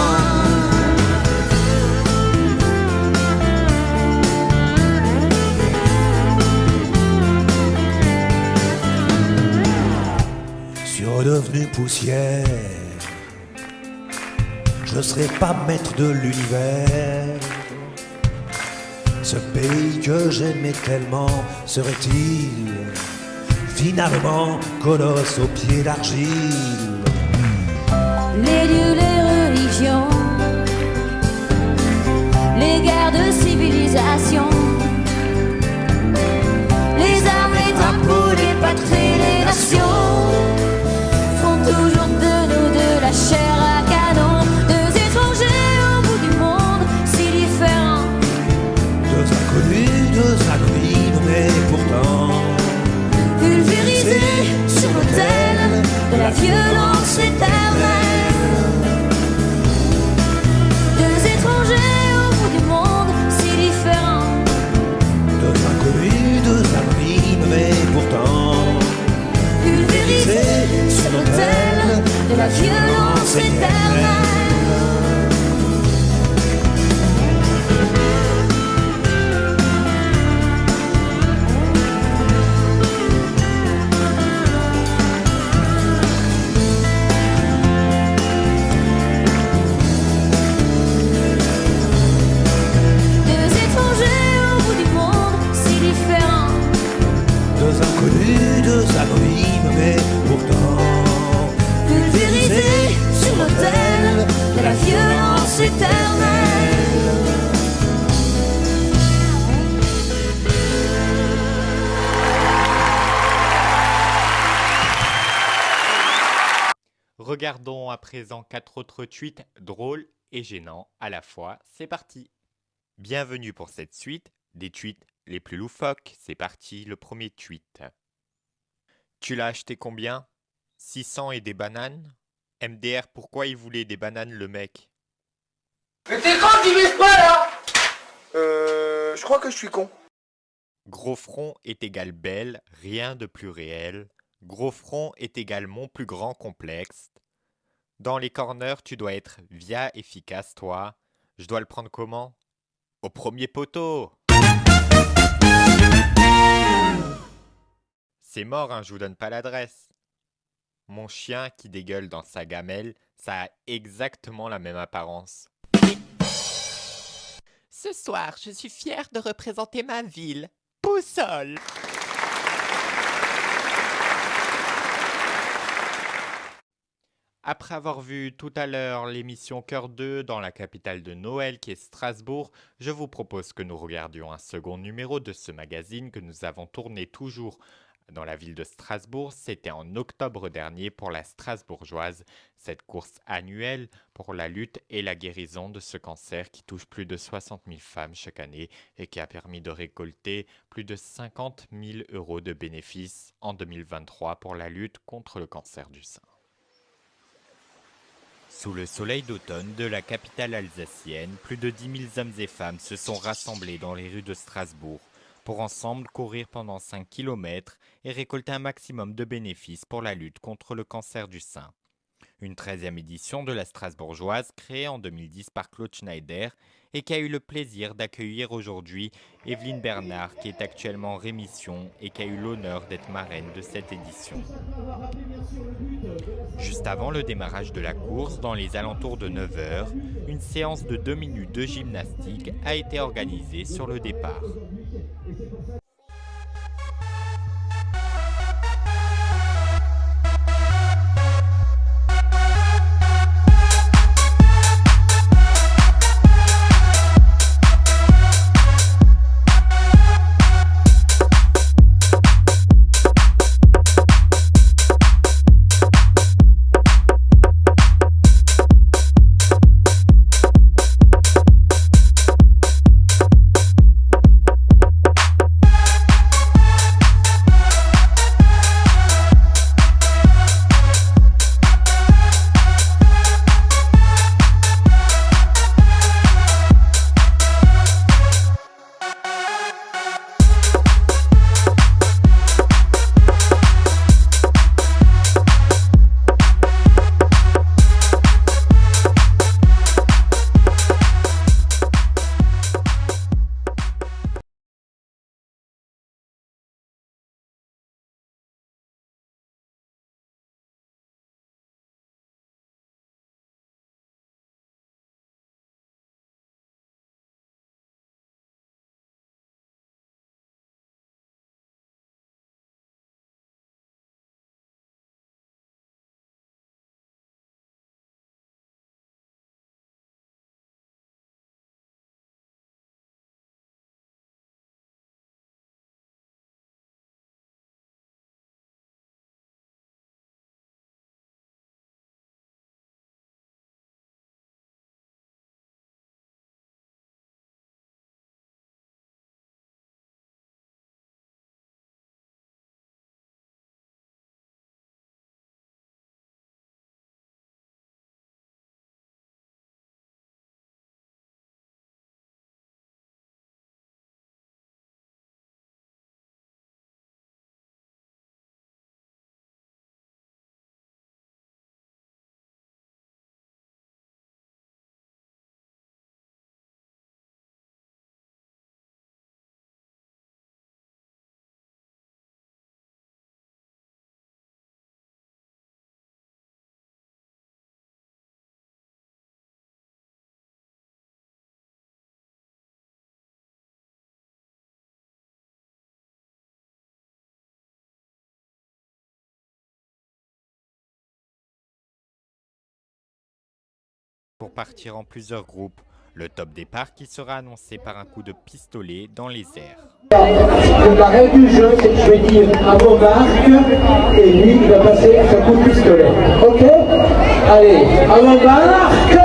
Redevenu poussière, je serai pas maître de l'univers. Ce pays que j'aimais tellement serait-il finalement colosse aux pieds d'argile? Les dieux, les religions, les guerres de civilisation, les armes, les drapeaux, les patries, les nations font toujours de nous de la chair à canon. Deux étrangers au bout du monde, si différents. Deux inconnus, deux anonymes, mais pourtant pulvérisés sur l'autel de la violence violence éternelle. Deux étrangers au bout du monde, si différents. Deux inconnus, deux abris, mais pourtant Pulvérisés sur l'autel de la violence éternelle. Deux inconnus, deux abîmes, mais pourtant pulvérisés sur l'autel de la violence éternelle. Regardons à présent 4 autres tweets drôles et gênants à la fois. C'est parti. Bienvenue pour cette suite des tweets les plus loufoques. C'est parti, le premier tweet. Tu l'as acheté combien? 600 et des bananes? MDR, pourquoi il voulait des bananes le mec? Mais t'es con, tu vises pas là? Je crois que je suis con. Gros front est égal belle, rien de plus réel. Gros front est égal mon plus grand complexe. Dans les corners, tu dois être via efficace, toi. Je dois le prendre comment? Au premier poteau. C'est mort, hein, je vous donne pas l'adresse. Mon chien qui dégueule dans sa gamelle, ça a exactement la même apparence. Ce soir, je suis fier de représenter ma ville. Poussol. Après avoir vu tout à l'heure l'émission Cœur 2 dans la capitale de Noël qui est Strasbourg, je vous propose que nous regardions un second numéro de ce magazine que nous avons tourné toujours dans la ville de Strasbourg. C'était en octobre dernier pour la Strasbourgeoise, cette course annuelle pour la lutte et la guérison de ce cancer qui touche plus de 60 000 femmes chaque année et qui a permis de récolter plus de 50 000 € de bénéfices en 2023 pour la lutte contre le cancer du sein. Sous le soleil d'automne de la capitale alsacienne, plus de 10 000 hommes et femmes se sont rassemblés dans les rues de Strasbourg pour ensemble courir pendant 5 km et récolter un maximum de bénéfices pour la lutte contre le cancer du sein. Une 13e édition de la Strasbourgeoise créée en 2010 par Claude Schneider et qui a eu le plaisir d'accueillir aujourd'hui Evelyne Bernard qui est actuellement en rémission et qui a eu l'honneur d'être marraine de cette édition. Juste avant le démarrage de la course, dans les alentours de 9 h, une séance de 2 minutes de gymnastique a été organisée sur le départ. pour partir en plusieurs groupes. Le top départ qui sera annoncé par un coup de pistolet dans les airs. Donc la règle du jeu, c'est que je vais dire à vos marques et lui il va passer son coup de pistolet. Ok? Allez, à vos marques.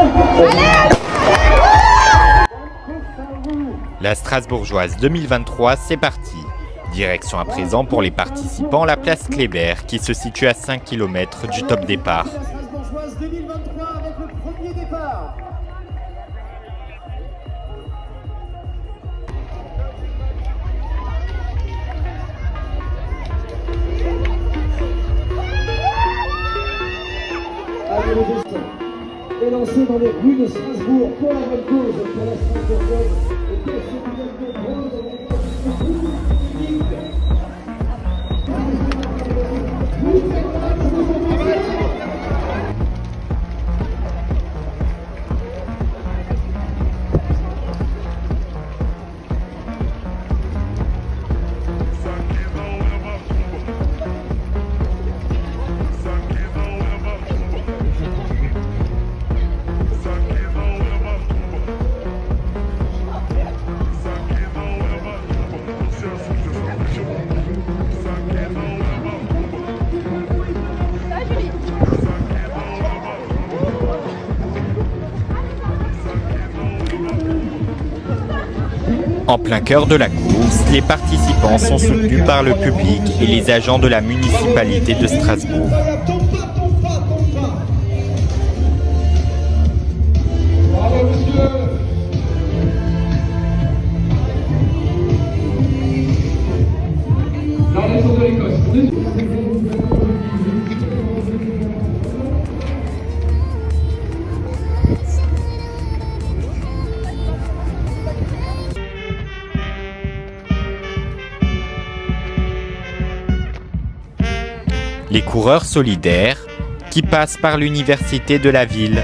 La Strasbourgeoise 2023, c'est parti. Direction à présent pour les participants la place Kléber qui se situe à 5 km du top départ. La Strasbourgeoise 2023 avec le premier départ. Allez, le dessin est lancé dans les rues de Strasbourg pour la bonne cause, pour la Strasbourgeoise et pour ce village de bronze avec En plein cœur de la course, les participants sont soutenus par le public et les agents de la municipalité de Strasbourg. Les coureurs solidaires qui passent par l'université de la ville.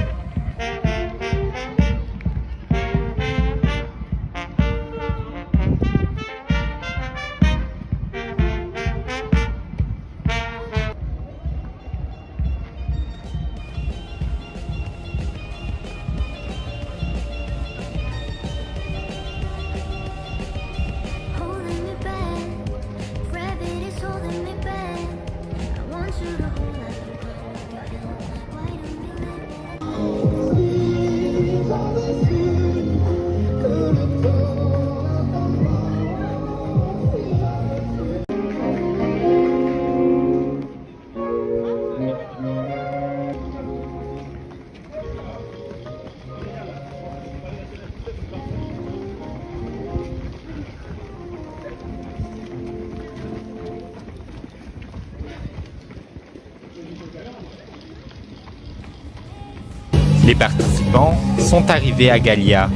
Les participants sont arrivés à Gallia.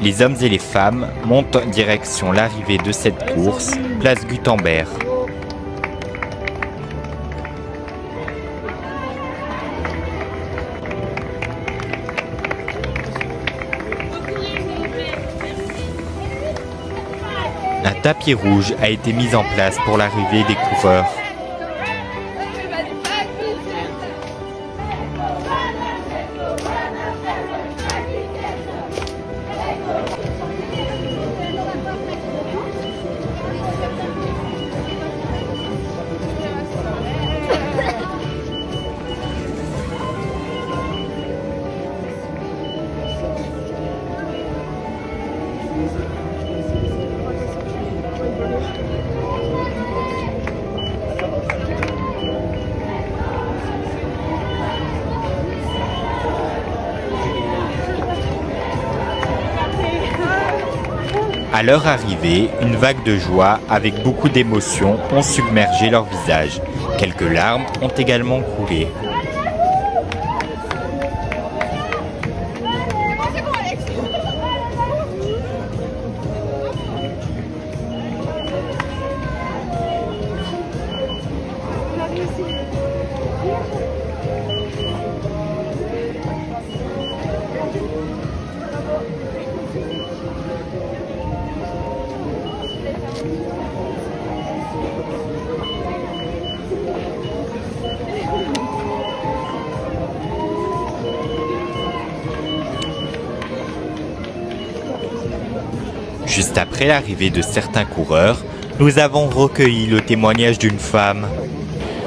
Les hommes et les femmes montent direction l'arrivée de cette course, place Gutenberg. Un tapis rouge a été mis en place pour l'arrivée des coureurs. À leur arrivée, une vague de joie avec beaucoup d'émotions ont submergé leurs visages. Quelques larmes ont également coulé. Juste après l'arrivée de certains coureurs, nous avons recueilli le témoignage d'une femme.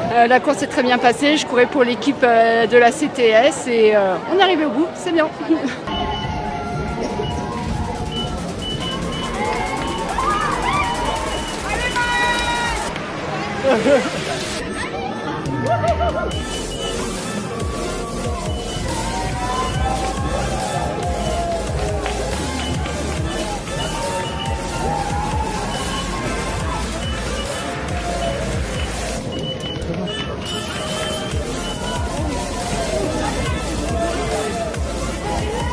La course s'est très bien passée, je courais pour l'équipe de la CTS et on est arrivé au bout, c'est bien.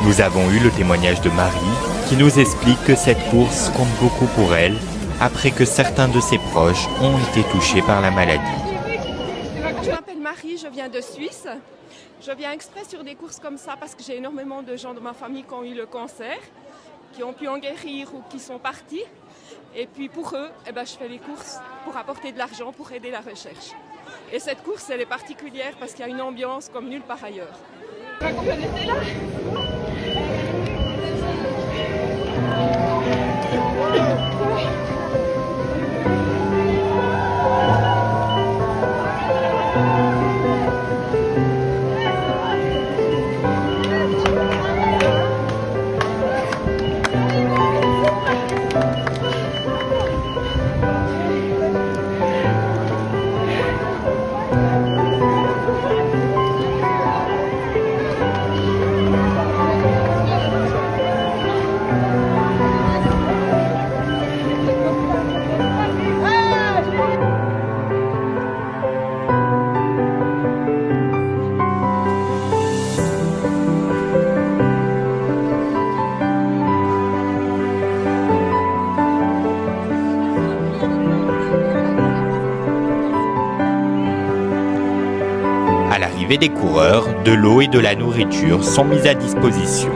Nous avons eu le témoignage de Marie qui nous explique que cette course compte beaucoup pour elle après que certains de ses proches ont été touchés par la maladie. Je m'appelle Marie, je viens de Suisse. Je viens exprès sur des courses comme ça parce que j'ai énormément de gens de ma famille qui ont eu le cancer, qui ont pu en guérir ou qui sont partis. Et puis pour eux, je fais les courses pour apporter de l'argent, pour aider la recherche. Et cette course, elle est particulière parce qu'il y a une ambiance comme nulle part ailleurs. Combien on était là ? À l'arrivée des coureurs, de l'eau et de la nourriture sont mises à disposition.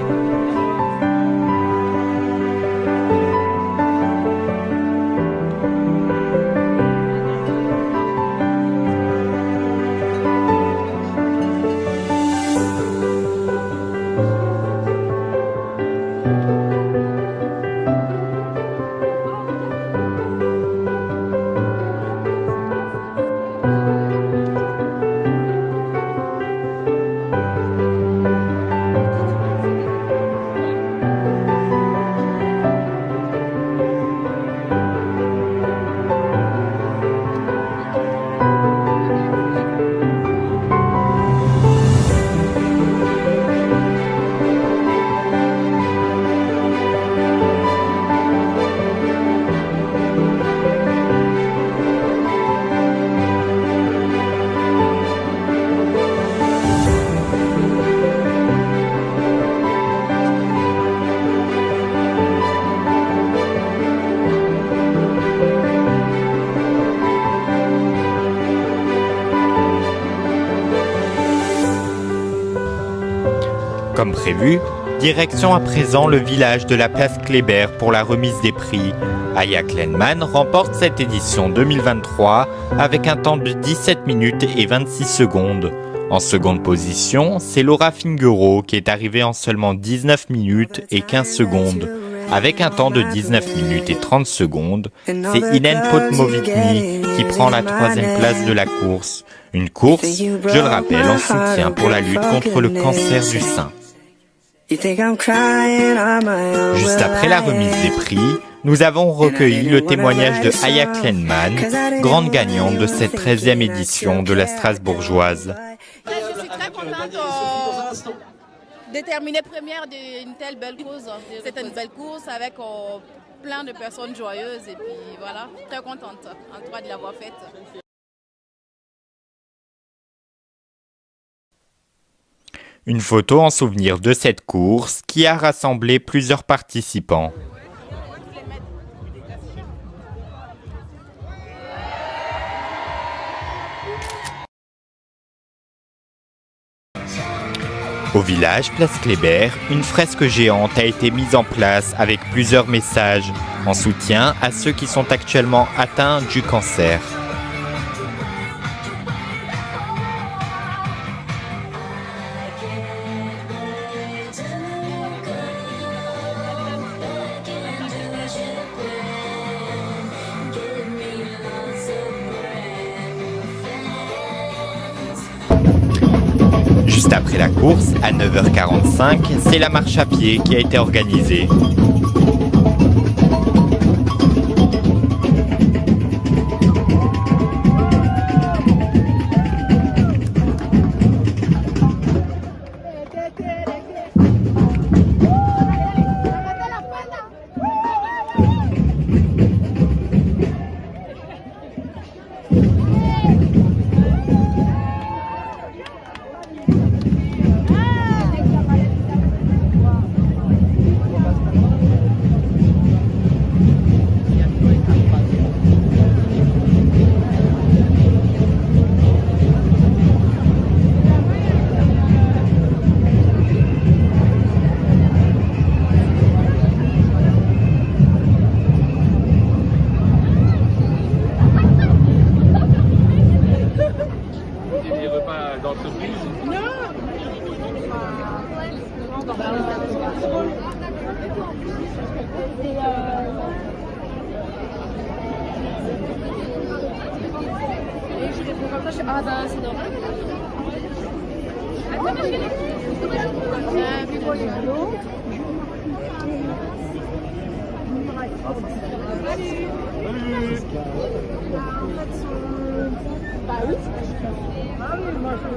Comme prévu, direction à présent le village de la place Kléber pour la remise des prix. Aya Klenman remporte cette édition 2023 avec un temps de 17 minutes et 26 secondes. En seconde position, c'est Laura Fingero qui est arrivée en seulement 19 minutes et 15 secondes. Avec un temps de 19 minutes et 30 secondes, c'est Hélène Potmovitny qui prend la 3e place de la course. Une course, je le rappelle, en soutien pour la lutte contre le cancer du sein. Juste après la remise des prix, nous avons recueilli le témoignage de Aya Klenman, grande gagnante de cette 13e édition de la Strasbourgeoise. Je suis très contente de terminer première d'une telle belle course. C'est une belle course avec plein de personnes joyeuses et puis voilà, très contente en tout cas de l'avoir faite. Une photo en souvenir de cette course qui a rassemblé plusieurs participants. Au village Place Kléber, une fresque géante a été mise en place avec plusieurs messages en soutien à ceux qui sont actuellement atteints du cancer. Juste après la course, à 9h45, c'est la marche à pied qui a été organisée. Ah bah c'est normal. Bah oui. Ah oui, moi je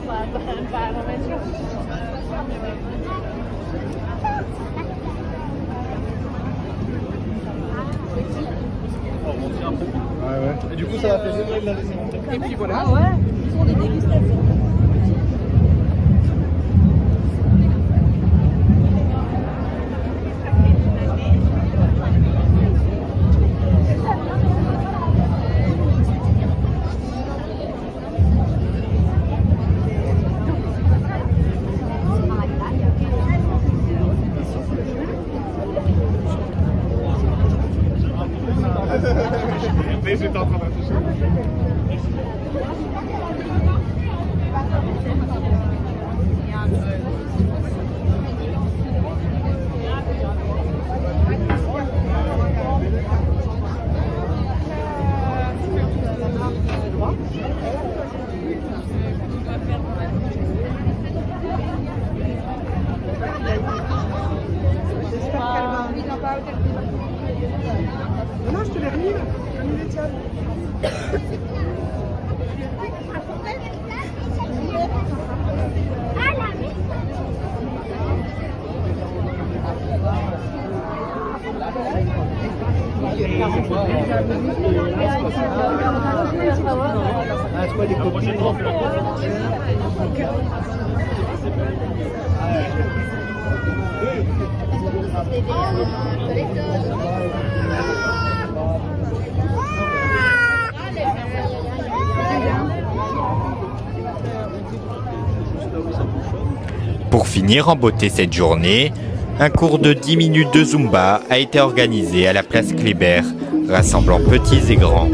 pas remettre. Ouais, ouais. Et du coup, ça va faire de la laisser monter. Et puis voilà. Ah ouais, ce sont des dégustations. J'étais en train d'afficher. Non, je te l'ai remis là. Je l'ai mis les tiennes. Pour finir en beauté cette journée, un cours de 10 minutes de Zumba a été organisé à la place Kléber, rassemblant petits et grands.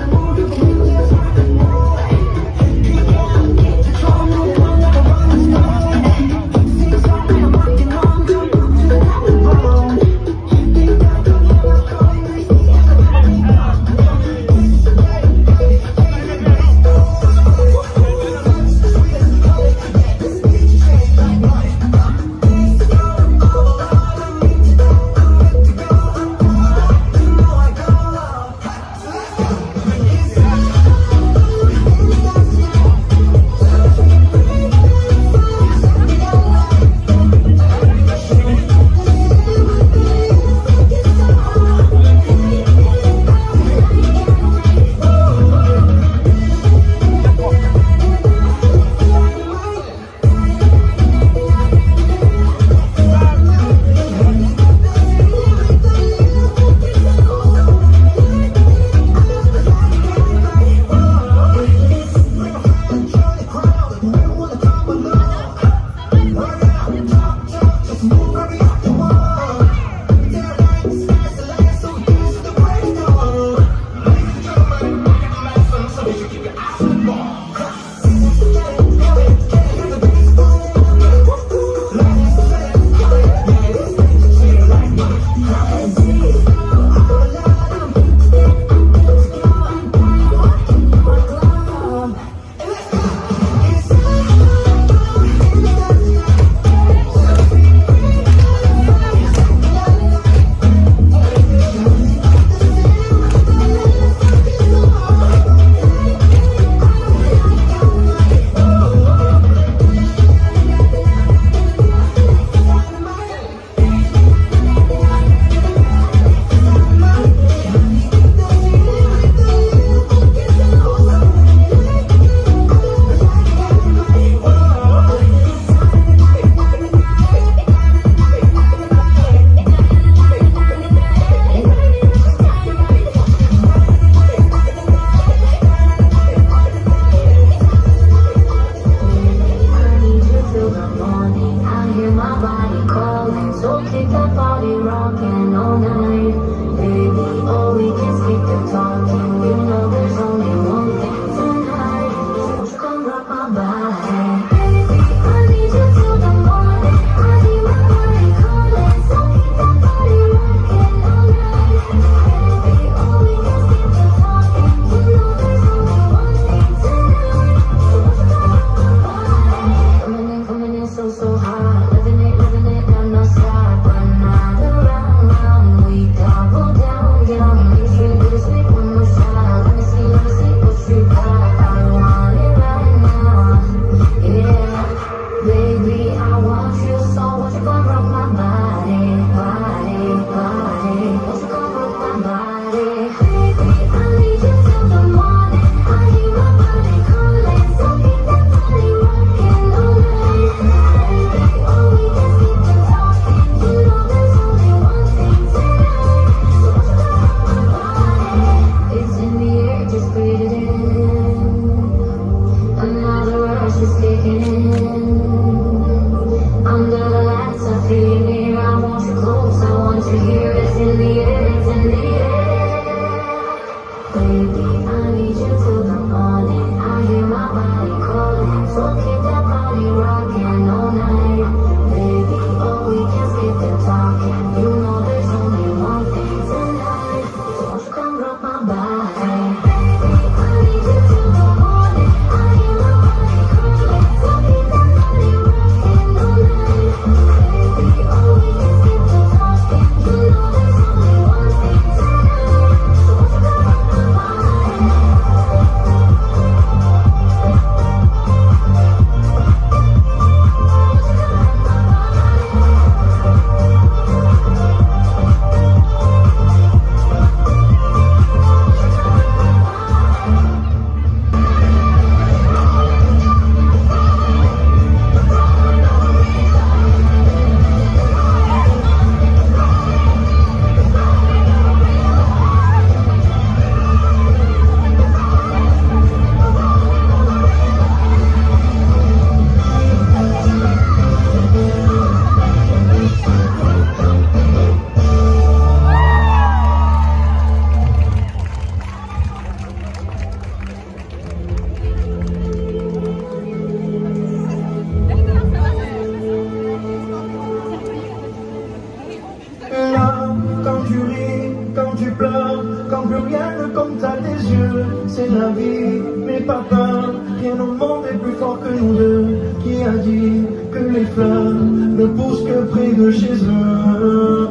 monde est plus fort que nous deux. Qui a dit que les fleurs ne poussent que près de chez eux?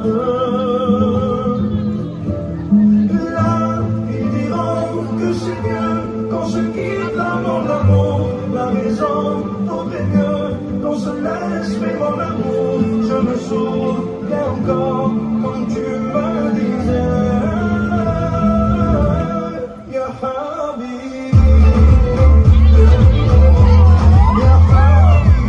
Là, ils diront que c'est mieux quand se quitte l'amour. La maison vaudrait mieux qu'on se laisse faire mon amour. Je me souviens encore quand tu me disais Ya Habibi, Ya Habibi.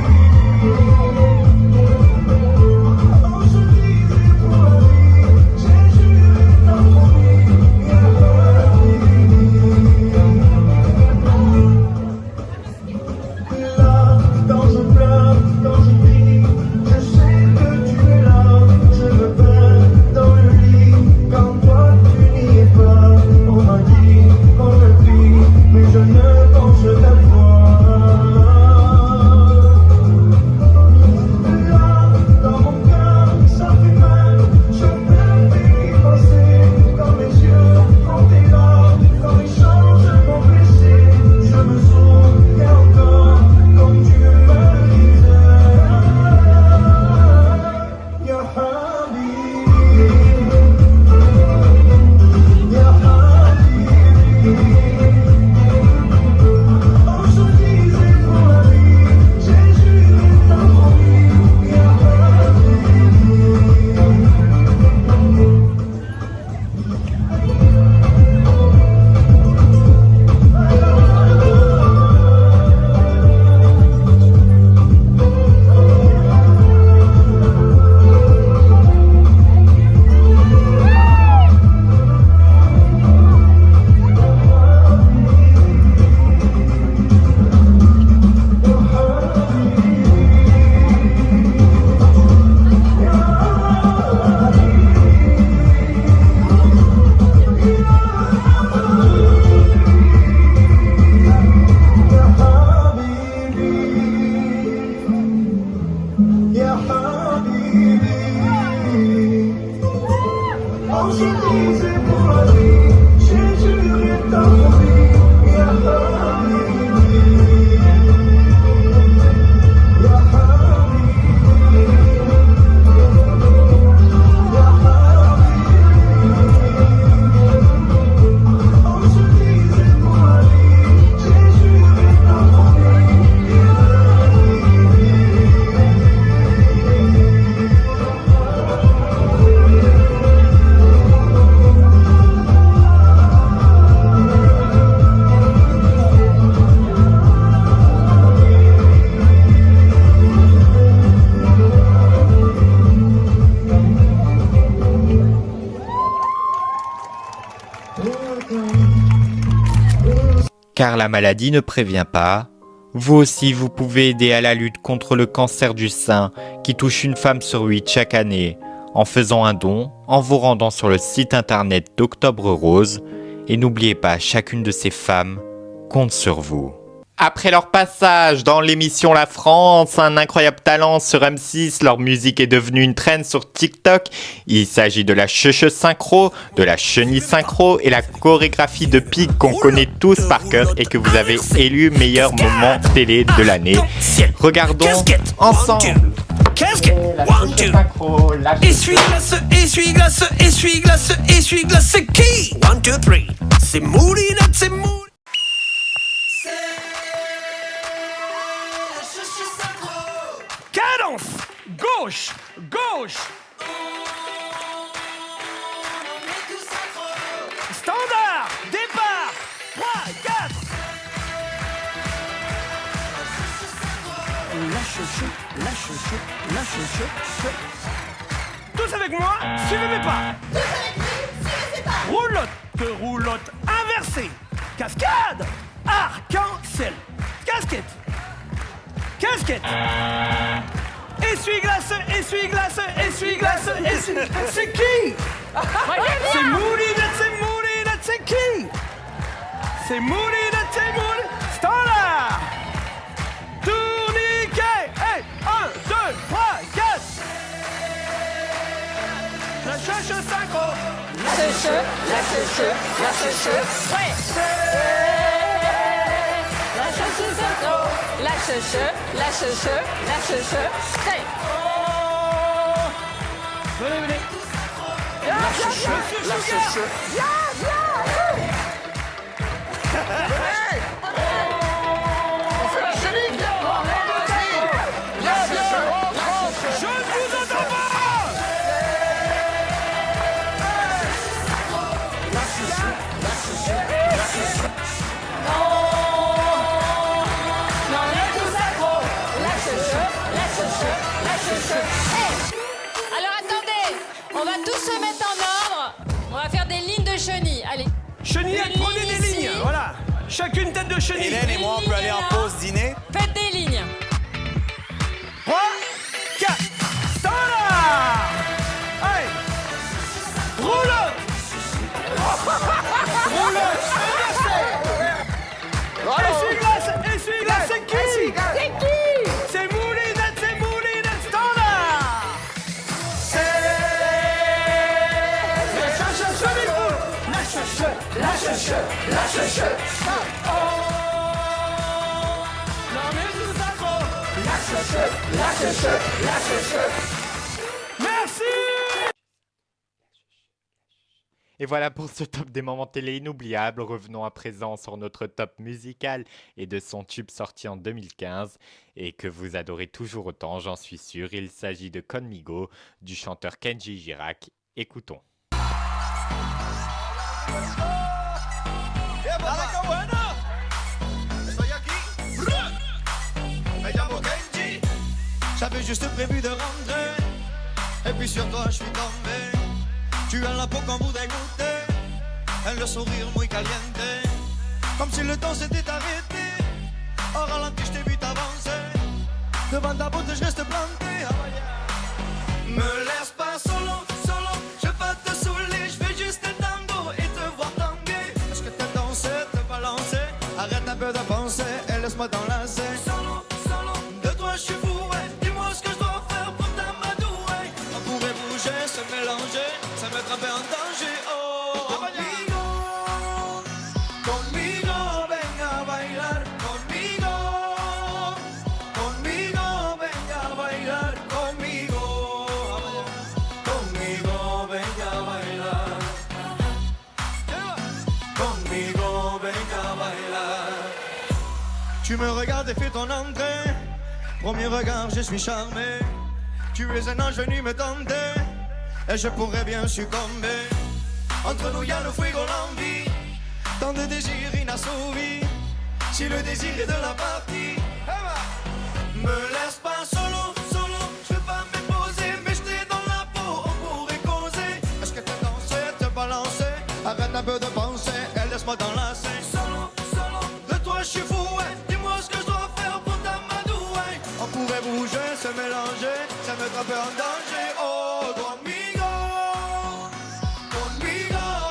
On se disait pour la vie, j'ai juré ta promis Ya Habibi. Là, quand je pleure, quand je crie, je sais que tu es là. Je me perds dans le lit quand toi tu n'y es pas. On m'a dit qu'on me fuit, mais je ne pense qu'à toi. Là, dans mon cœur, ça fait mal. Je peux y penser quand mes yeux font tes larmes, quand mes changes m'ont blessé. Je me souviens encore quand tu me disais Ya Habibi, Ya Habibi. On se disait pour la vie, j'ai juré ta promis Ya Habibi. Ya Habibi, on se disait pour la vie, j'ai juré ta promis Ya Habibi, Ya Habibi, Ya Habibi. On se disait pour la vie, j'ai juré ta promis Ya Car la maladie ne prévient pas. Vous aussi, vous pouvez aider à la lutte contre le cancer du sein qui touche une femme sur 8 chaque année en faisant un don, en vous rendant sur le site internet d'Octobre Rose. Et n'oubliez pas, chacune de ces femmes compte sur vous. Après leur passage dans l'émission La France, un incroyable talent sur M6, leur musique est devenue une trend sur TikTok. Il s'agit de la Che Synchro, de la Chenille Synchro et la chorégraphie de Pig qu'on connaît tous par cœur et que vous avez élu meilleur moment télé de l'année. Regardons ensemble. Casquette, 1, 2. Essuie-glace, essuie-glace, essuie-glace, essuie-glace, c'est qui? 1, 2, 3. C'est Moulinette, c'est Moulinette. Cadence, gauche, gauche. Standard, départ, 3, 4. La chouchou, la chouchou, la chouchou. Tous avec moi, suivez mes pas. Roulotte, roulotte inversée. Cascade, arc-en-ciel. Casquette. Casquette. Essuie-glace, essuie-glace, essuie-glace, essuie-glace. C'est qui? C'est Moulinette, c'est Moulinette, c'est qui? C'est Moulinette, c'est Moulinette. Standard. Tourniquet. Hey, 1, 2, 3, 4. La Che Synchro. La Che, la Che, la Che, ouais. La Che Synchro. Hey. Venez. La cheveux. Hey. On fait la chenille. Je ne vous entends pas. Alors attendez, on va tous se mettre en ordre. On va faire des lignes de chenilles. Allez. Chenilles, prenez des lignes. Voilà. Chacune tête de chenille. Hélène et moi, on peut aller en pause dîner. Faites des lignes. 3, 4, standard. Allez. Roule. Essuie-glace, c'est qui? C'est Moulinette, standard. La chèche. Non mais tout ça trop. La chèche. Merci. Et voilà pour ce top des moments télé inoubliables. Revenons à présent sur notre top musical et de son tube sorti en 2015 et que vous adorez toujours autant, j'en suis sûr. Il s'agit de Conmigo du chanteur Kenji Girac. Écoutons. J'avais juste prévu de rentrer, et puis sur toi je suis tombé. Tu as la peau qu'on voudrait goûter, et le sourire muy caliente, comme si le temps s'était arrêté. Au ralenti je t'ai vu t'avancer, devant ta beauté je reste planté. Me laisse pas solo, je vais pas te saouler, je vais juste être dans le dos et te voir tanguer. Est-ce que t'aimes danser, te balancer, arrête un peu de penser et laisse-moi t'enlacer. Solo, de toi je suis fou, ouais. Dis-moi ce que je dois faire pour t'amadouer. On pourrait bouger, se mélanger, se mettre un peu en danger. Oh, conmigo, venga a bailar conmigo. Conmigo, venga a bailar conmigo. Conmigo, venga a bailar. Conmigo, venga a bailar. Tu me regardes et fais ton entrée. Premier regard, je suis charmé. Tu es un ange venu me tenter, et je pourrais bien succomber. Entre nous, y'a le frigo, l'envie, tant de désirs inassouvis. Si le désir est de la partie, me laisse pas solo, je vais pas m'imposer, mais j'étais dans la peau, on pourrait causer. Est-ce que t'as dansé, te balancer, arrête un peu de penser, et laisse-moi t'enlacer. Solo, de toi je suis fou, ouais. Dis-moi ce que je dois faire pour t'amadouer. On pourrait bouger, se mélanger, se mettre un peu en danger. Oh, conmigo,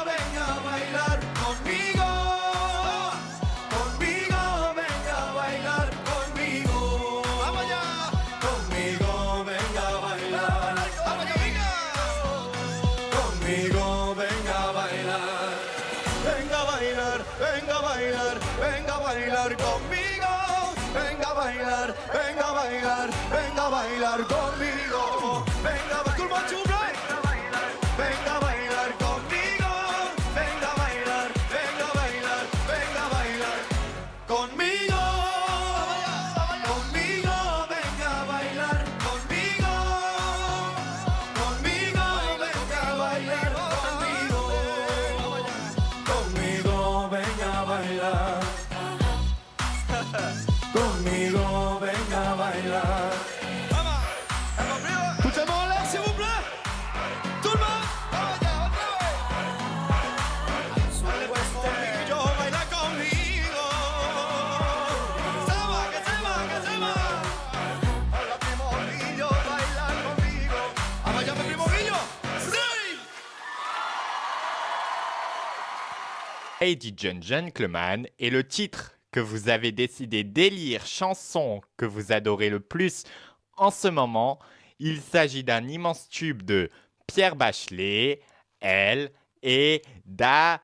venga a bailar conmigo. Conmigo, venga a bailar conmigo. Vamos allá. Conmigo, venga a bailar. Vamos allá, venga. Conmigo, venga a bailar. Venga a bailar, venga a bailar, venga a bailar conmigo. Venga a bailar, venga a bailar, venga a bailar conmigo. Venga a bailar, tout le monde s'il vous plaît. Venga a bailar conmigo. Venga a bailar, venga a bailar, venga a bailar conmigo. Conmigo, venga a bailar conmigo. Conmigo, venga a bailar conmigo. Conmigo, venga a bailar. Conmigo, venga a bailar. Toutes les mains en l'air, s'il vous plaît. Tout le monde. Allez, conmigo, baila conmigo. Se va. Hola, primo Guillo, baila conmigo. Vamos, mi primo Guillo. Sí. Ladies and Gentlemen est le titre que vous avez décidé d'élire chanson que vous adorez le plus en ce moment. Il s'agit d'un immense tube de Pierre Bachelet, elle et Daya.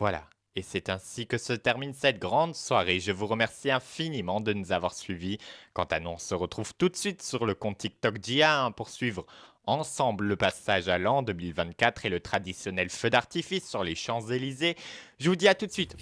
Voilà. Et c'est ainsi que se termine cette grande soirée. Je vous remercie infiniment de nous avoir suivis. Quant à nous, on se retrouve tout de suite sur le compte TikTok d'IA pour suivre ensemble le passage à l'an 2024 et le traditionnel feu d'artifice sur les Champs-Élysées. Je vous dis à tout de suite.